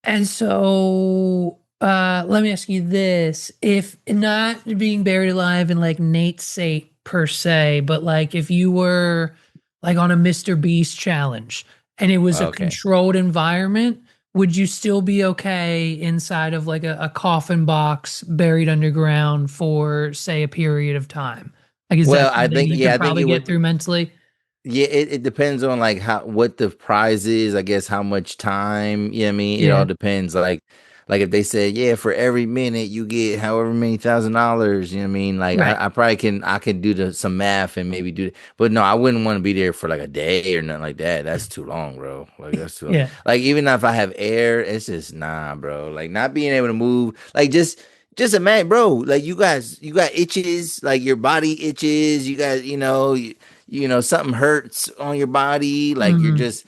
Speaker 1: and so let me ask you this. If not being buried alive in like Nate's sake per se, but like if you were like on a Mr. Beast challenge and it was a
Speaker 2: Okay.
Speaker 1: controlled environment, would you still be okay inside of like a coffin box buried underground for say a period of time? Like is that
Speaker 2: Well,
Speaker 1: something you could
Speaker 2: I think
Speaker 1: probably
Speaker 2: it
Speaker 1: get
Speaker 2: would.
Speaker 1: through mentally?
Speaker 2: Yeah, it depends on like how what the prize is, I guess how much time, you know what I mean? It all
Speaker 1: Yeah,
Speaker 2: depends. Like if they said, yeah, for every minute you get however many $1,000, you know what I mean? Like
Speaker 1: right.
Speaker 2: I probably can do some math and maybe do but no, I wouldn't want to be there for like a day or nothing like that. That's too long, bro. Like that's too long.
Speaker 1: Yeah,
Speaker 2: Like even if I have air, it's just nah, bro. Like not being able to move, like just imagine, bro. Like you got itches, like your body itches. You got, something hurts on your body, like you're
Speaker 1: hmm,
Speaker 2: just,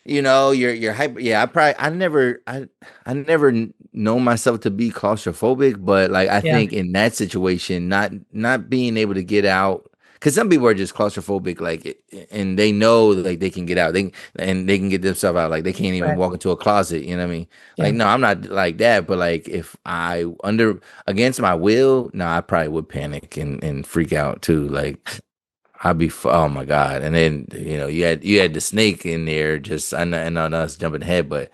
Speaker 2: you're hyper. Yeah, I never know myself to be claustrophobic, but like I
Speaker 1: yeah,
Speaker 2: think in that situation, not being able to get out. Because some people are just claustrophobic, and they know like they can get out, they can get themselves out, like they can't even
Speaker 1: right.
Speaker 2: walk into a closet. You know what I mean? Like,
Speaker 1: Yeah.
Speaker 2: no, I'm not like that. But like, if I under against my will, no, I probably would panic and freak out too. Like, oh my God. And then, you had the snake in there just, I know that's jumping ahead, but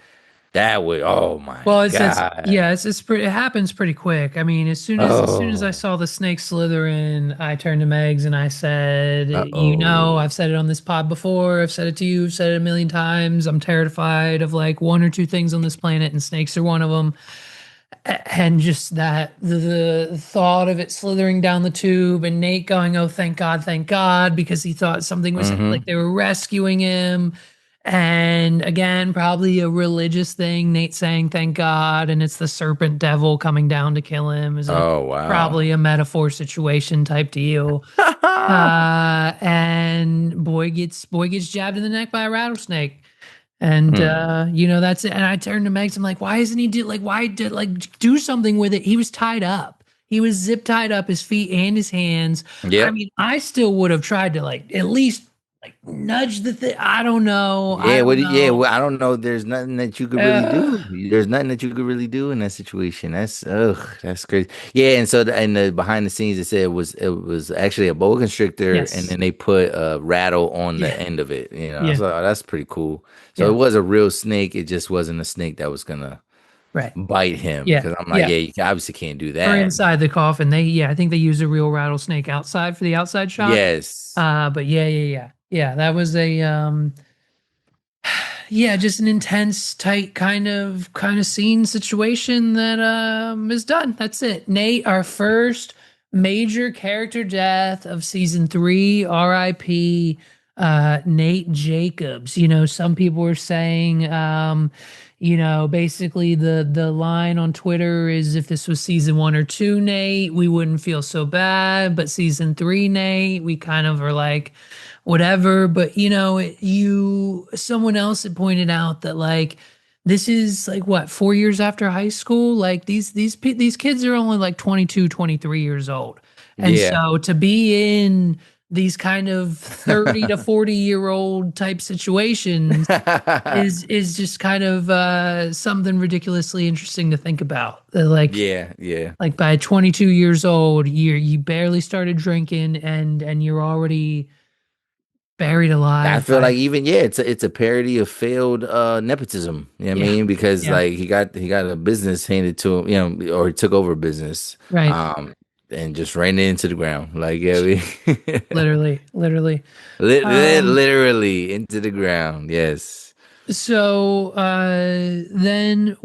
Speaker 2: that would, oh my
Speaker 1: Well,
Speaker 2: God.
Speaker 1: it's pretty, it happens pretty quick. I mean, as soon as I
Speaker 2: Oh,
Speaker 1: saw the snake slither in, I turned to Megs and I said,
Speaker 2: uh-oh.
Speaker 1: I've said it on this pod before. I've said it to you. I've said it a million times. I'm terrified of like one or two things on this planet, and snakes are one of them. And just that the thought of it slithering down the tube and Nate going, "Oh, thank God," because he thought something was
Speaker 2: Mm-hmm.
Speaker 1: like they were rescuing him. And again, probably a religious thing. Nate saying "thank God," and it's the serpent devil coming down to kill him. Is a
Speaker 2: Oh, wow.
Speaker 1: probably a metaphor situation type deal. And boy gets jabbed in the neck by a rattlesnake. And
Speaker 2: Hmm.
Speaker 1: that's it. And I turned to Megs. I'm like, why isn't he why did like do something with it? He was tied up. He was zip tied up, his feet and his hands. I
Speaker 2: Yep.
Speaker 1: mean, I still would have tried to like at least like nudge the thing. I don't know. I
Speaker 2: Yeah,
Speaker 1: don't know.
Speaker 2: well, I don't know. There's nothing that you could really
Speaker 1: Uh,
Speaker 2: do. There's nothing that you could really do in that situation. That's crazy. Yeah, and so in the behind the scenes, it said it was actually a boa constrictor, and
Speaker 1: yes.
Speaker 2: then they put a rattle on the
Speaker 1: Yeah.
Speaker 2: end of it.
Speaker 1: Yeah.
Speaker 2: So that's pretty cool. So it
Speaker 1: Yeah.
Speaker 2: was a real snake. It just wasn't a snake that was gonna
Speaker 1: Right.
Speaker 2: bite him.
Speaker 1: Yeah.
Speaker 2: Because I'm like,
Speaker 1: Yeah.
Speaker 2: yeah, you obviously can't do
Speaker 1: Or
Speaker 2: that.
Speaker 1: inside the coffin. I think they use a real rattlesnake outside for the outside shot.
Speaker 2: Yes.
Speaker 1: But yeah. That was a yeah, just an intense, tight kind of scene situation that is done. That's it. Nate, our first major character death of season 3, R.I.P. Nate Jacobs. Some people were saying basically the line on Twitter is if this was season 1 or 2 Nate, we wouldn't feel so bad, but season 3 Nate, we kind of are like whatever. But someone else had pointed out that like this is like what 4 years after high school. Like these kids are only like 22, 23 years old, and
Speaker 2: Yeah.
Speaker 1: so to be in these kind of 30 to 40-year-old type situations is just kind of something ridiculously interesting to think about.
Speaker 2: Yeah, yeah.
Speaker 1: Like by 22 years old, you barely started drinking and you're already buried
Speaker 2: I
Speaker 1: alive
Speaker 2: feel
Speaker 1: by
Speaker 2: like even yeah, it's a parody of failed nepotism. You know what I
Speaker 1: yeah,
Speaker 2: mean? Because
Speaker 1: yeah,
Speaker 2: like he got a business handed to him, or he took over a business,
Speaker 1: right.
Speaker 2: um, and just ran it into the ground. Like yeah,
Speaker 1: Literally. Um,
Speaker 2: literally into the ground. Yes.
Speaker 1: so then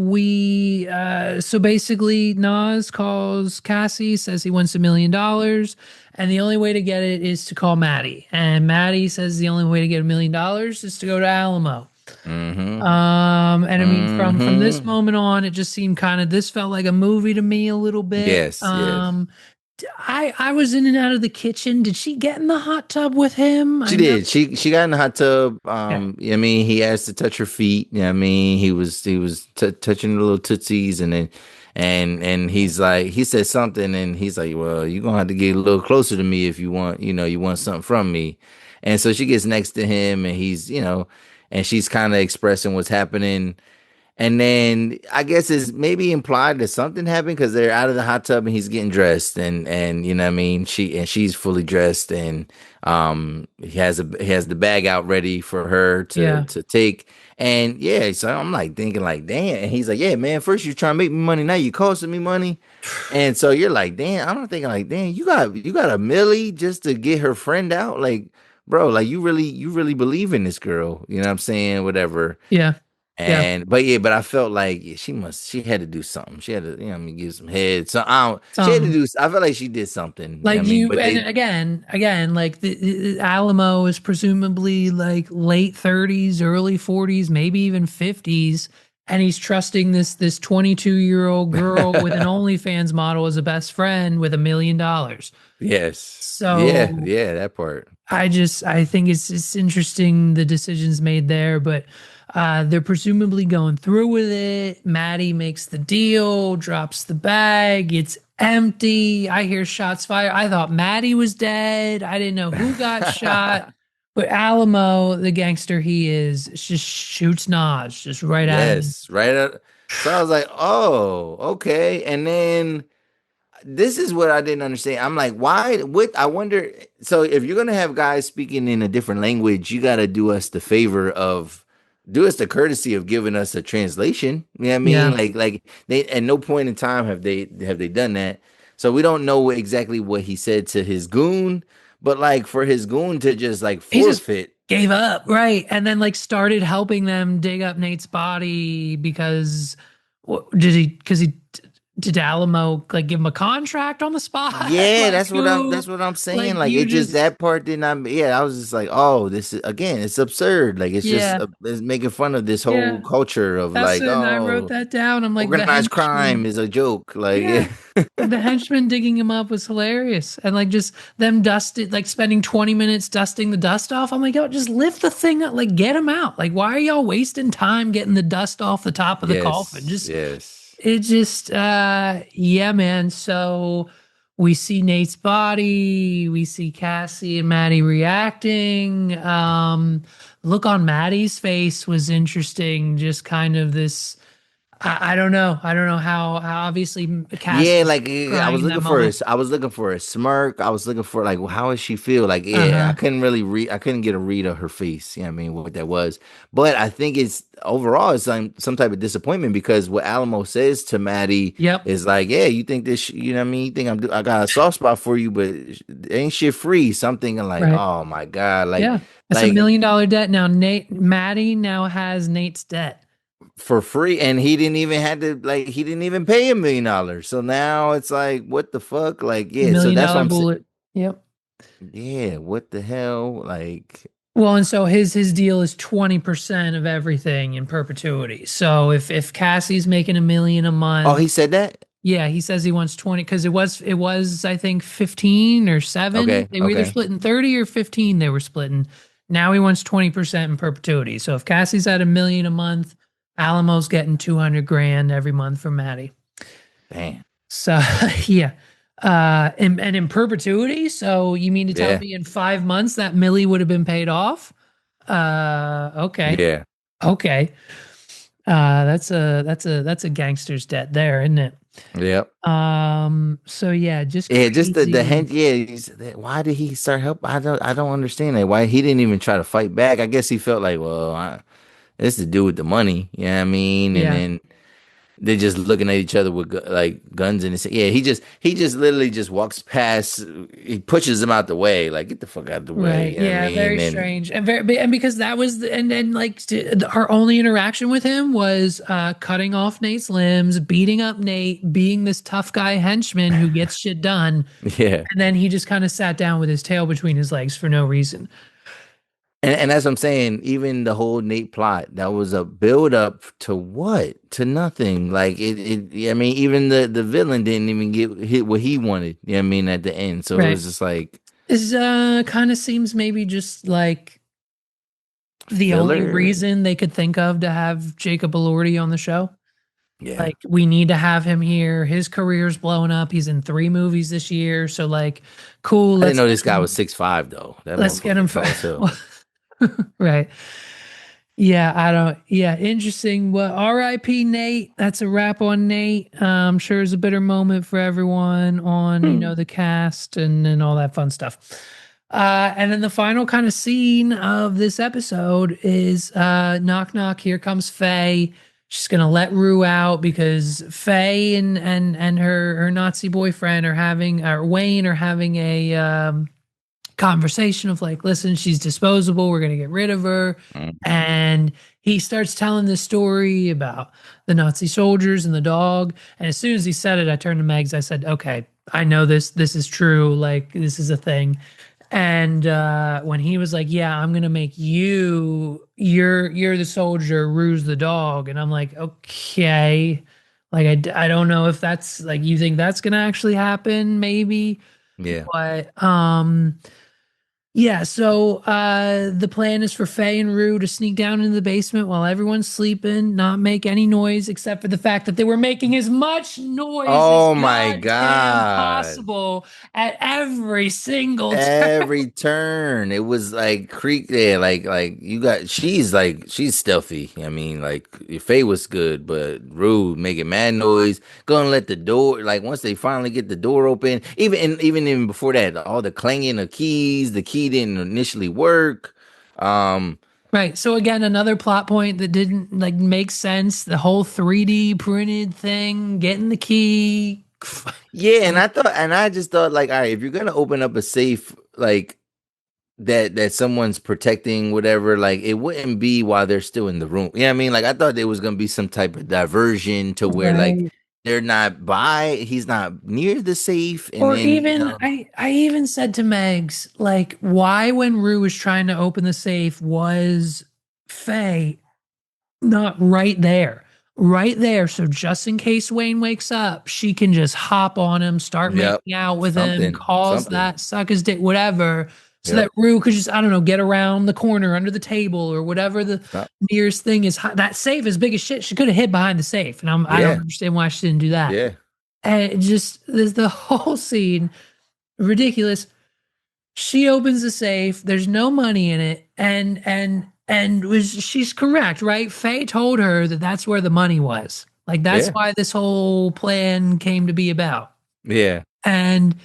Speaker 1: so basically Nas calls Cassie, says he wants $1 million, and the only way to get it is to call Maddie. And Maddie says the only way to get $1 million is to go to Alamo.
Speaker 2: Mm-hmm.
Speaker 1: And I mean, from this
Speaker 2: Mm-hmm.
Speaker 1: moment on, it just seemed this felt like a movie to me a little bit.
Speaker 2: Yes. Yes.
Speaker 1: I was in and out of the kitchen. Did she get in the hot tub with him?
Speaker 2: She
Speaker 1: I know.
Speaker 2: did. She got in the hot tub.
Speaker 1: Yeah.
Speaker 2: I mean, he asked to touch her feet. I mean, he was touching the little tootsies, and then and he's like, he said something, and he's like, well, you're gonna have to get a little closer to me if you want, you want something from me. And so she gets next to him, and and she's kind of expressing what's happening. And then I guess it's maybe implied that something happened because they're out of the hot tub and he's getting dressed, and you know what I mean, she's fully dressed, and he has the bag out ready for her to
Speaker 1: Yeah.
Speaker 2: to take. And yeah, so I'm like thinking like damn, and he's like, yeah man, first you trying to make me money, now you costing me money. And so you're like, damn, I'm thinking like, damn, you got a millie just to get her friend out, like bro, like you really believe in this girl, you know what I'm saying, whatever.
Speaker 1: Yeah. Yeah.
Speaker 2: And but yeah, but I felt like yeah, she had to do something. She had to, I mean, give some head. So she had to
Speaker 1: Some
Speaker 2: do. I felt like she did something.
Speaker 1: like
Speaker 2: I mean,
Speaker 1: you
Speaker 2: but
Speaker 1: and
Speaker 2: they,
Speaker 1: again, like the Alamo is presumably like late 30s, early 40s, maybe even 50s, and he's trusting this 22-year-old girl with an OnlyFans model as a best friend with $1 million.
Speaker 2: yes, yeah,
Speaker 1: So
Speaker 2: yeah, that part.
Speaker 1: I think it's interesting the decisions made there, but they're presumably going through with it. Maddie makes the deal, drops the bag, it's empty. I hear shots fired. I thought Maddie was dead. I didn't know who got shot, but Alamo, the gangster he is, just shoots Nas just right at him.
Speaker 2: Yes, right. So I was like, oh, okay. And then this is what I didn't understand. I'm like, why? What? I wonder. So if you're gonna have guys speaking in a different language, you gotta do us the courtesy of giving us a translation. You know what I mean?
Speaker 1: Yeah.
Speaker 2: Like they at no point in time have they done that. So we don't know exactly what he said to his goon, but like for his goon to just like
Speaker 1: He just
Speaker 2: forfeit.
Speaker 1: gave up, right? And then like started helping them dig up Nate's body because because he did Alamo like give him a contract on the spot?
Speaker 2: Yeah,
Speaker 1: Like
Speaker 2: that's what I'm
Speaker 1: who
Speaker 2: that's what I'm saying.
Speaker 1: like
Speaker 2: Like
Speaker 1: you
Speaker 2: it just
Speaker 1: just
Speaker 2: that part did not, yeah, I was just like, oh, this is again, it's absurd. Like it's just
Speaker 1: yeah,
Speaker 2: it's making fun of this whole
Speaker 1: yeah.
Speaker 2: culture of
Speaker 1: That's
Speaker 2: like,
Speaker 1: it. And I wrote
Speaker 2: oh,
Speaker 1: that down. I'm like the
Speaker 2: organized crime
Speaker 1: henchman.
Speaker 2: is a joke. Like
Speaker 1: Yeah.
Speaker 2: yeah.
Speaker 1: The henchman digging him up was hilarious. And like just them dusted, like spending 20 minutes dusting the dust off. I'm like, yo, just lift the thing up, like get him out. Like, why are y'all wasting time getting the dust off the top of the coffin?
Speaker 2: Yes,
Speaker 1: Just
Speaker 2: yes.
Speaker 1: it just yeah, man. So we see Nate's body, we see Cassie and Maddie reacting. Look on Maddie's face was interesting, just kind of this I don't know. I don't know how obviously
Speaker 2: Yeah,
Speaker 1: Cassie's
Speaker 2: like I
Speaker 1: crying
Speaker 2: was
Speaker 1: in that
Speaker 2: looking for
Speaker 1: moment.
Speaker 2: I was looking for a smirk. I was looking for like, well, how does she feel? Like, yeah, I
Speaker 1: Uh-huh.
Speaker 2: couldn't really read. I couldn't get a read of her face. You know what I mean, what that was. But I think it's overall it's some type of disappointment because what Alamo says to Maddie
Speaker 1: Yep.
Speaker 2: is like, yeah, you think this, you know what I mean? You think I got a soft spot for you, but ain't shit free. Something like,
Speaker 1: Right.
Speaker 2: oh my god,
Speaker 1: Yeah. It's a
Speaker 2: like
Speaker 1: $1 million debt now. Maddie now has Nate's debt.
Speaker 2: for free, and he didn't even had to like he didn't even pay $1 million. So now it's like, what the fuck? Like, yeah. So
Speaker 1: Million
Speaker 2: that's what
Speaker 1: dollar
Speaker 2: I'm saying.
Speaker 1: bullet. Yep.
Speaker 2: Yeah, what the hell? Like,
Speaker 1: Well, and so his deal is 20% of everything in perpetuity. So if Cassie's making 1 million a
Speaker 2: oh,
Speaker 1: month,
Speaker 2: he said that?
Speaker 1: yeah, he says he wants 20 because it was I think 15 or 7.
Speaker 2: Okay,
Speaker 1: They were either
Speaker 2: okay.
Speaker 1: splitting 30 or 15 they were splitting. Now he wants 20% in perpetuity. So if Cassie's at 1 million a month, Alamo's getting 200 grand every month from Maddie.
Speaker 2: Damn.
Speaker 1: So yeah. And in perpetuity, so you mean to tell
Speaker 2: Yeah,
Speaker 1: me in 5 months that Millie would have been paid off? Okay.
Speaker 2: yeah,
Speaker 1: Okay. That's a gangster's debt there, isn't it?
Speaker 2: yep.
Speaker 1: So yeah, just
Speaker 2: Yeah, just the
Speaker 1: crazy.
Speaker 2: hint. Yeah, why did he start help? I don't understand that. Why he didn't even try to fight back? I guess he felt like, well, it's to do with the money. You know what I mean? And
Speaker 1: Yeah.
Speaker 2: then they're just looking at each other with like guns in his. Yeah, he just literally just walks past. He pushes him out the way. Like, get the fuck out the way.
Speaker 1: Right.
Speaker 2: You know what I
Speaker 1: Yeah. Very
Speaker 2: mean? And
Speaker 1: strange. And because that was and like our only interaction with him was cutting off Nate's limbs, beating up Nate, being this tough guy henchman who gets shit done,
Speaker 2: yeah.
Speaker 1: and then he just kind of sat down with his tail between his legs for no reason.
Speaker 2: And that's what I'm saying. Even the whole Nate plot, that was a build up to what? To nothing. Like I mean, even the villain didn't even get hit what he wanted. You know what I mean, at the end. So it
Speaker 1: Right.
Speaker 2: was just like
Speaker 1: Is kind of seems maybe just like the only
Speaker 2: filler.
Speaker 1: reason they could think of to have Jacob Elordi on the show.
Speaker 2: Yeah.
Speaker 1: Like we need to have him here. His career's blowing up. He's in 3 movies this year. So like, cool.
Speaker 2: I didn't know this guy was 6'5" though. That
Speaker 1: Let's get him
Speaker 2: motherfucker
Speaker 1: for
Speaker 2: tall as hell.
Speaker 1: right. Yeah, I don't. Yeah, interesting. Well, R.I.P. Nate. That's a wrap on Nate. I'm sure it's a bitter moment for everyone on the cast and all that fun stuff. And then the final kind of scene of this episode is knock knock. Here comes Faye. She's gonna let Rue out because Faye and her Nazi boyfriend are having or Wayne are having a conversation of like, listen, she's disposable. We're going to get rid of her.
Speaker 2: Mm.
Speaker 1: And he starts telling this story about the Nazi soldiers and the dog. And as soon as he said it, I turned to Megs. I said, okay, I know this. This is true. Like, this is a thing. And when he was like, yeah, I'm going to make you're the soldier, Rue's the dog. And I'm like, okay. Like, I don't know if that's like, you think that's going to actually happen, maybe.
Speaker 2: Yeah.
Speaker 1: But yeah, so the plan is for Faye and Rue to sneak down into the basement while everyone's sleeping, not make any noise except for the fact that they were making as much noise as
Speaker 2: Oh my
Speaker 1: goddamn
Speaker 2: god.
Speaker 1: possible at every single turn.
Speaker 2: Every turn, it was like creek there, like you got. She's stealthy. I mean, like your Faye was good, but rude, making mad noise. Gonna let the door. Like once they finally get the door open, even before that, all the clanging of keys. The key didn't initially work. Um,
Speaker 1: Right. So again, another plot point that didn't like make sense. The whole 3D printed thing, getting the key.
Speaker 2: yeah, and I just thought like, all right, if you're gonna open up a safe, like that someone's protecting whatever, like it wouldn't be while they're still in the room. Yeah, I mean, like I thought there was gonna be some type of diversion to where like
Speaker 1: Right.
Speaker 2: he's not near the safe, and
Speaker 1: Or
Speaker 2: then
Speaker 1: even I even said to Megs, like, why when Rue was trying to open the safe was Faye not right there? Right there. So just in case Wayne wakes up, she can just hop on him, start
Speaker 2: yep,
Speaker 1: making out with him, calls
Speaker 2: something,
Speaker 1: that, suck his dick, whatever. So that
Speaker 2: yep,
Speaker 1: Rue could just, I don't know, get around the corner under the table or whatever the
Speaker 2: so-
Speaker 1: nearest thing is. That safe is big as shit. She could have hid behind the safe. And I don't
Speaker 2: yeah,
Speaker 1: understand why she didn't do that.
Speaker 2: yeah,
Speaker 1: And it just there's the whole scene ridiculous. She opens the safe. There's no money in it, and was she's correct, right? Faye told her that that's where the money was. Like that's
Speaker 2: Yeah.
Speaker 1: why this whole plan came to be about.
Speaker 2: Yeah.
Speaker 1: And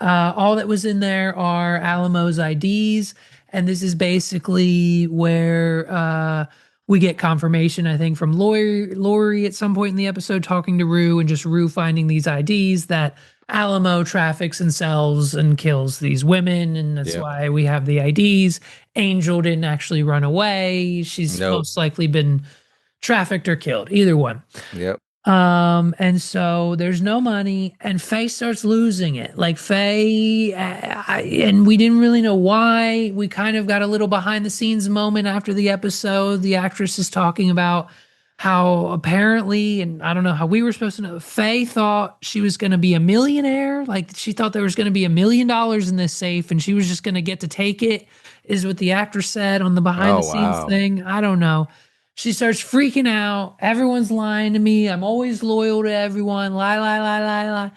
Speaker 1: all that was in there are Alamo's IDs. And this is basically where we get confirmation, I think, from Lori at some point in the episode talking to Rue and just Rue finding these IDs that Alamo traffics and sells and kills these women. And that's
Speaker 2: Yep.
Speaker 1: why we have the IDs. Angel didn't actually run away. She's
Speaker 2: Nope.
Speaker 1: most likely been trafficked or killed, either one.
Speaker 2: Yep.
Speaker 1: And so there's no money, and Faye starts losing it. Like Faye, and we didn't really know why. We kind of got a little behind the scenes moment after the episode. The actress is talking about how apparently, and I don't know how we were supposed to know, Faye thought she was going to be a millionaire. Like she thought there was going to be $1 million in this safe, and she was just going to get to take it, is what the actress said on the behind the
Speaker 2: Oh
Speaker 1: scenes
Speaker 2: wow.
Speaker 1: thing. I don't know. She starts freaking out. Everyone's lying to me. I'm always loyal to everyone. Lie, lie, lie, lie, lie.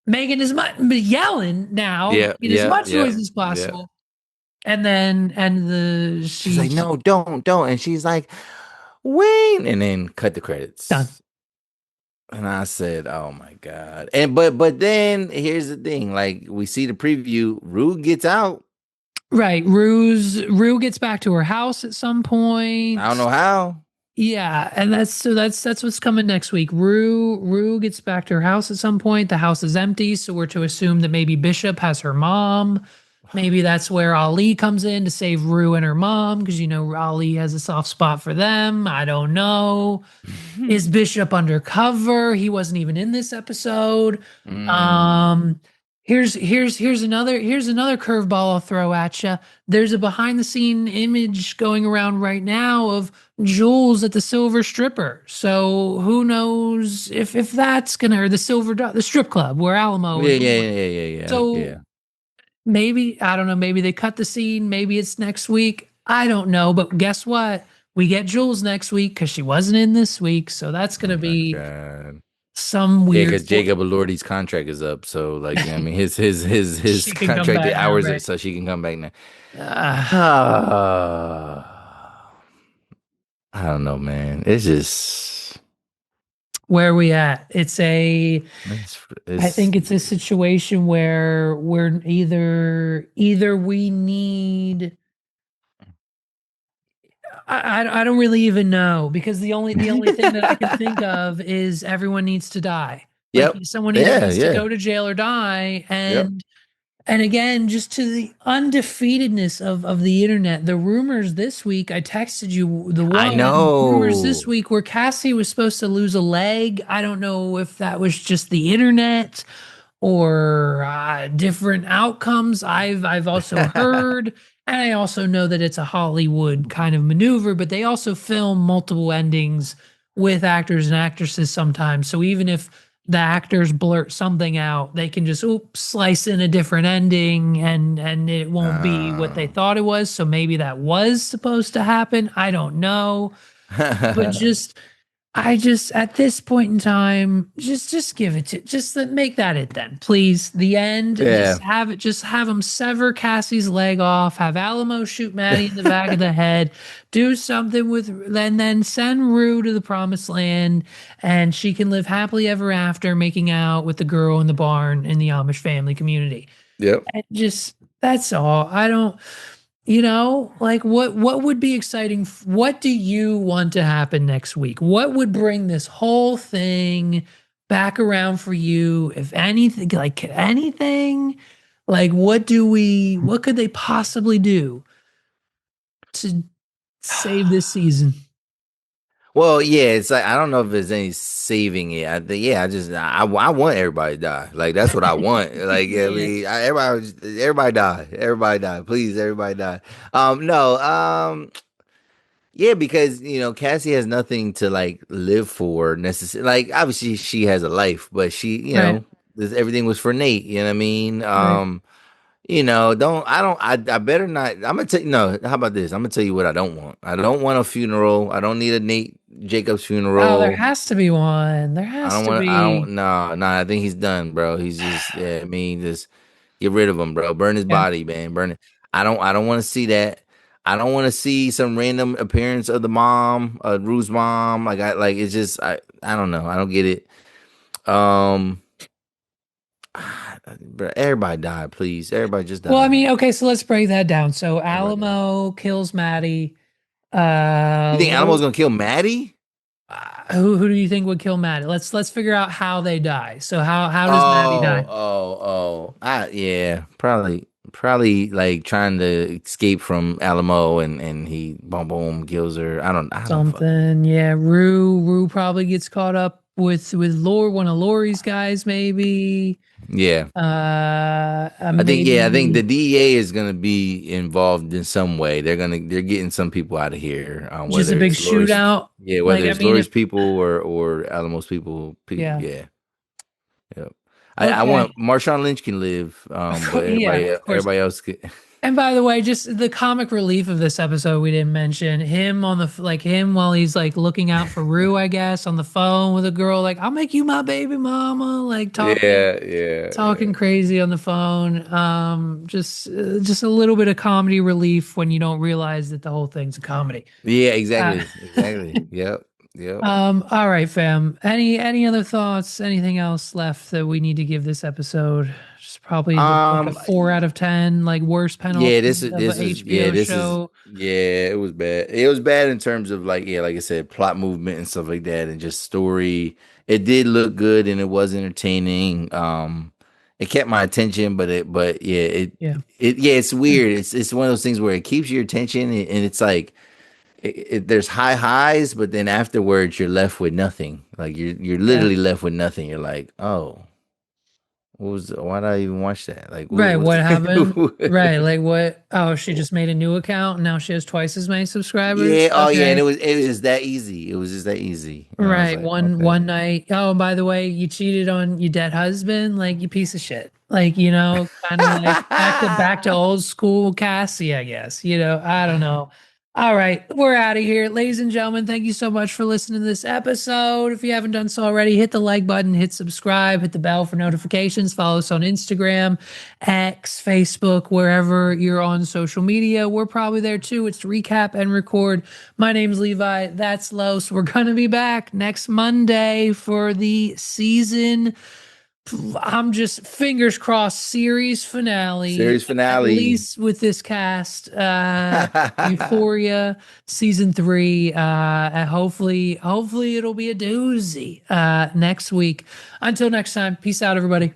Speaker 1: Making as much, but yelling now,
Speaker 2: Yeah.
Speaker 1: making as
Speaker 2: Yeah.
Speaker 1: much
Speaker 2: Yeah.
Speaker 1: noise as
Speaker 2: Yeah.
Speaker 1: possible. And then, and the,
Speaker 2: She's like, no, don't. And she's like, Wayne, and then cut the
Speaker 1: done.
Speaker 2: credits. And I said, "Oh my god!" And but then here's the thing: like we see the preview, Rue gets out.
Speaker 1: Right. Rue gets back to her house at some
Speaker 2: I don't
Speaker 1: point.
Speaker 2: know how.
Speaker 1: Yeah, and that's what's coming next week. Rue gets back to her house at some point. The house is empty, so we're to assume that maybe Bishop has her mom. Maybe that's where Ali comes in to save Rue and her mom because you know Ali has a soft spot for them. I don't know. Is Bishop undercover? He wasn't even in this episode.
Speaker 2: Mm.
Speaker 1: Um, here's another curveball I'll throw at you. There's a behind the scene image going around right now of Jules at the Silver Stripper. So who knows if that's gonna, or the strip club where Alamo
Speaker 2: Yeah,
Speaker 1: and
Speaker 2: yeah,
Speaker 1: Lou were.
Speaker 2: yeah, yeah, yeah, yeah.
Speaker 1: So maybe, I don't know, maybe they cut the scene, maybe it's next week. I don't know, but guess what? We get Jules next week because she wasn't in this week. So that's
Speaker 2: Oh
Speaker 1: gonna
Speaker 2: my
Speaker 1: be
Speaker 2: god.
Speaker 1: some
Speaker 2: Yeah,
Speaker 1: weird
Speaker 2: because Jacob Elordi's contract is up, so like I mean, his
Speaker 1: she can come
Speaker 2: contracted
Speaker 1: back now,
Speaker 2: hours are
Speaker 1: right?
Speaker 2: so she can come back now.
Speaker 1: Uh,
Speaker 2: I don't know, man. It's just
Speaker 1: where are we at?
Speaker 2: it's
Speaker 1: I
Speaker 2: it's
Speaker 1: think it's a situation where we're either we need, I don't really even know because the only thing that I can think of is everyone needs to die. Like
Speaker 2: Yep.
Speaker 1: someone either
Speaker 2: Yeah,
Speaker 1: needs to
Speaker 2: yeah.
Speaker 1: go to jail or die.
Speaker 2: Yep.
Speaker 1: And again, just to the undefeatedness of the internet, the rumors this week, I texted you the
Speaker 2: I
Speaker 1: one rumors this
Speaker 2: know.
Speaker 1: week where Cassie was supposed to lose a leg. I don't know if that was just the internet or different outcomes. I've also heard, and I also know that it's a Hollywood kind of maneuver, but they also film multiple endings with actors and actresses sometimes. So even if the actors blurt something out, they can just slice in a different ending and it won't be what they
Speaker 2: Uh,
Speaker 1: thought it was. So maybe that was supposed to happen. I don't know. But I just at this point in time, just give it to make that it then, please. The end.
Speaker 2: yeah.
Speaker 1: Just have them sever Cassie's leg off. Have Alamo shoot Maddie in the back of the head. Do something with, and then send Rue to the promised land, and she can live happily ever after, making out with the girl in the barn in the Amish family community.
Speaker 2: Yep.
Speaker 1: And just that's all. I don't. Like what would be exciting? What do you want to happen next week? What would bring this whole thing back around for you? If anything, like anything, like what could they possibly do to save this season?
Speaker 2: Well, yeah, it's like I don't know if there's any saving it. I think yeah, I want everybody to die. Like that's what I want. Like I
Speaker 1: Yeah.
Speaker 2: mean, everybody die, everybody die, please, everybody die. No, yeah, because Cassie has nothing to like live for necessarily. Like obviously she has a life, but
Speaker 1: Right.
Speaker 2: everything was for Nate. You know what I mean?
Speaker 1: Right.
Speaker 2: I better not. I'm gonna tell you. No, how about this? I'm gonna tell you what I don't want. I don't want a funeral. I don't need a Nate Jacobs
Speaker 1: Oh, there
Speaker 2: funeral.
Speaker 1: has to be one. There
Speaker 2: I
Speaker 1: has
Speaker 2: don't
Speaker 1: to
Speaker 2: want. I don't.
Speaker 1: be.
Speaker 2: No, no. I think he's done, bro. He's just. Yeah. I mean, just get rid of him, bro. Burn his
Speaker 1: Yeah.
Speaker 2: body, man. Burn it. I don't want to see that. I don't want to see some random appearance of the mom, Rue's mom. Like I like. It's just. I don't know. I don't get it. Um, but everybody died, please. Everybody just
Speaker 1: Well, I
Speaker 2: died.
Speaker 1: mean, okay, so let's break that down. So
Speaker 2: Everybody died.
Speaker 1: Alamo kills Maddie.
Speaker 2: You think Alamo's gonna kill Maddie?
Speaker 1: Who do you think would kill Maddie? Let's figure out how they die. So how does Maddie
Speaker 2: Oh,
Speaker 1: die?
Speaker 2: yeah, probably like trying to escape from Alamo, and he boom kills her. I don't fucking
Speaker 1: Something, yeah. Rue probably gets caught up with Lore, one of Lori's guys, maybe.
Speaker 2: yeah. I think the
Speaker 1: Maybe
Speaker 2: DEA is gonna be involved in some way. They're getting some people out of here.
Speaker 1: just a
Speaker 2: Whether
Speaker 1: big
Speaker 2: it's Lori's,
Speaker 1: shootout.
Speaker 2: yeah,
Speaker 1: Like,
Speaker 2: whether
Speaker 1: I
Speaker 2: it's
Speaker 1: mean,
Speaker 2: Lori's
Speaker 1: if
Speaker 2: people or Alamo's people,
Speaker 1: yeah,
Speaker 2: yeah, yeah. I
Speaker 1: okay,
Speaker 2: want Marshawn Lynch can live, but
Speaker 1: yeah, of course.
Speaker 2: everybody else could.
Speaker 1: And by the way, just the comic relief of this episode we didn't mention him on the like him while he's like looking out for Rue, I guess, on the phone with a girl, like I'll make you my baby mama, like
Speaker 2: Yeah, yeah,
Speaker 1: talking
Speaker 2: yeah.
Speaker 1: crazy on the phone. Just a little bit of comedy relief when you don't realize that the whole thing's a comedy.
Speaker 2: Yeah,
Speaker 1: Uh,
Speaker 2: exactly. Yep, yep.
Speaker 1: all right, fam. Any other thoughts? Anything else left that we need to give this episode? Just probably like a
Speaker 2: Um,
Speaker 1: 4 out of 10, like worst
Speaker 2: yeah,
Speaker 1: penultimate of a HBO show.
Speaker 2: yeah, it was bad. It was bad in terms of like, yeah, like I said, plot movement and stuff like that, and just story. It did look good and it was entertaining. It kept my attention, but yeah,
Speaker 1: Yeah.
Speaker 2: yeah, it's weird. It's one of those things where it keeps your attention, and it's like there's high highs, but then afterwards you're left with nothing. Like you're
Speaker 1: Yeah.
Speaker 2: literally left with nothing. You're like, oh, why did I even watch that? Like,
Speaker 1: Right. What happened?
Speaker 2: what
Speaker 1: Right. Like what? Oh, she just made a new account and now she has twice as many
Speaker 2: Yeah,
Speaker 1: subscribers.
Speaker 2: oh yeah, and
Speaker 1: Okay.
Speaker 2: it was that easy. It was just that easy. And I was
Speaker 1: Right.
Speaker 2: like,
Speaker 1: One
Speaker 2: okay.
Speaker 1: night. Oh, and by the way, you cheated on your dead husband, like you piece of shit. Like, you know, kind of like back to old school Cassie, I guess. You know, I don't know. All right, we're out of here. Ladies and gentlemen, thank you so much for listening to this episode. If you haven't done so already, hit the like button, hit subscribe, hit the bell for notifications, follow us on Instagram, X, Facebook, wherever you're on social media. We're probably there too. It's Recap and Record. My name's Levi. That's Los. We're going to be back next Monday for the season. I'm just fingers crossed series finale,
Speaker 2: Series
Speaker 1: at
Speaker 2: finale.
Speaker 1: least with this cast. Euphoria season 3. And hopefully it'll be a doozy next week. Until next time, peace out, everybody.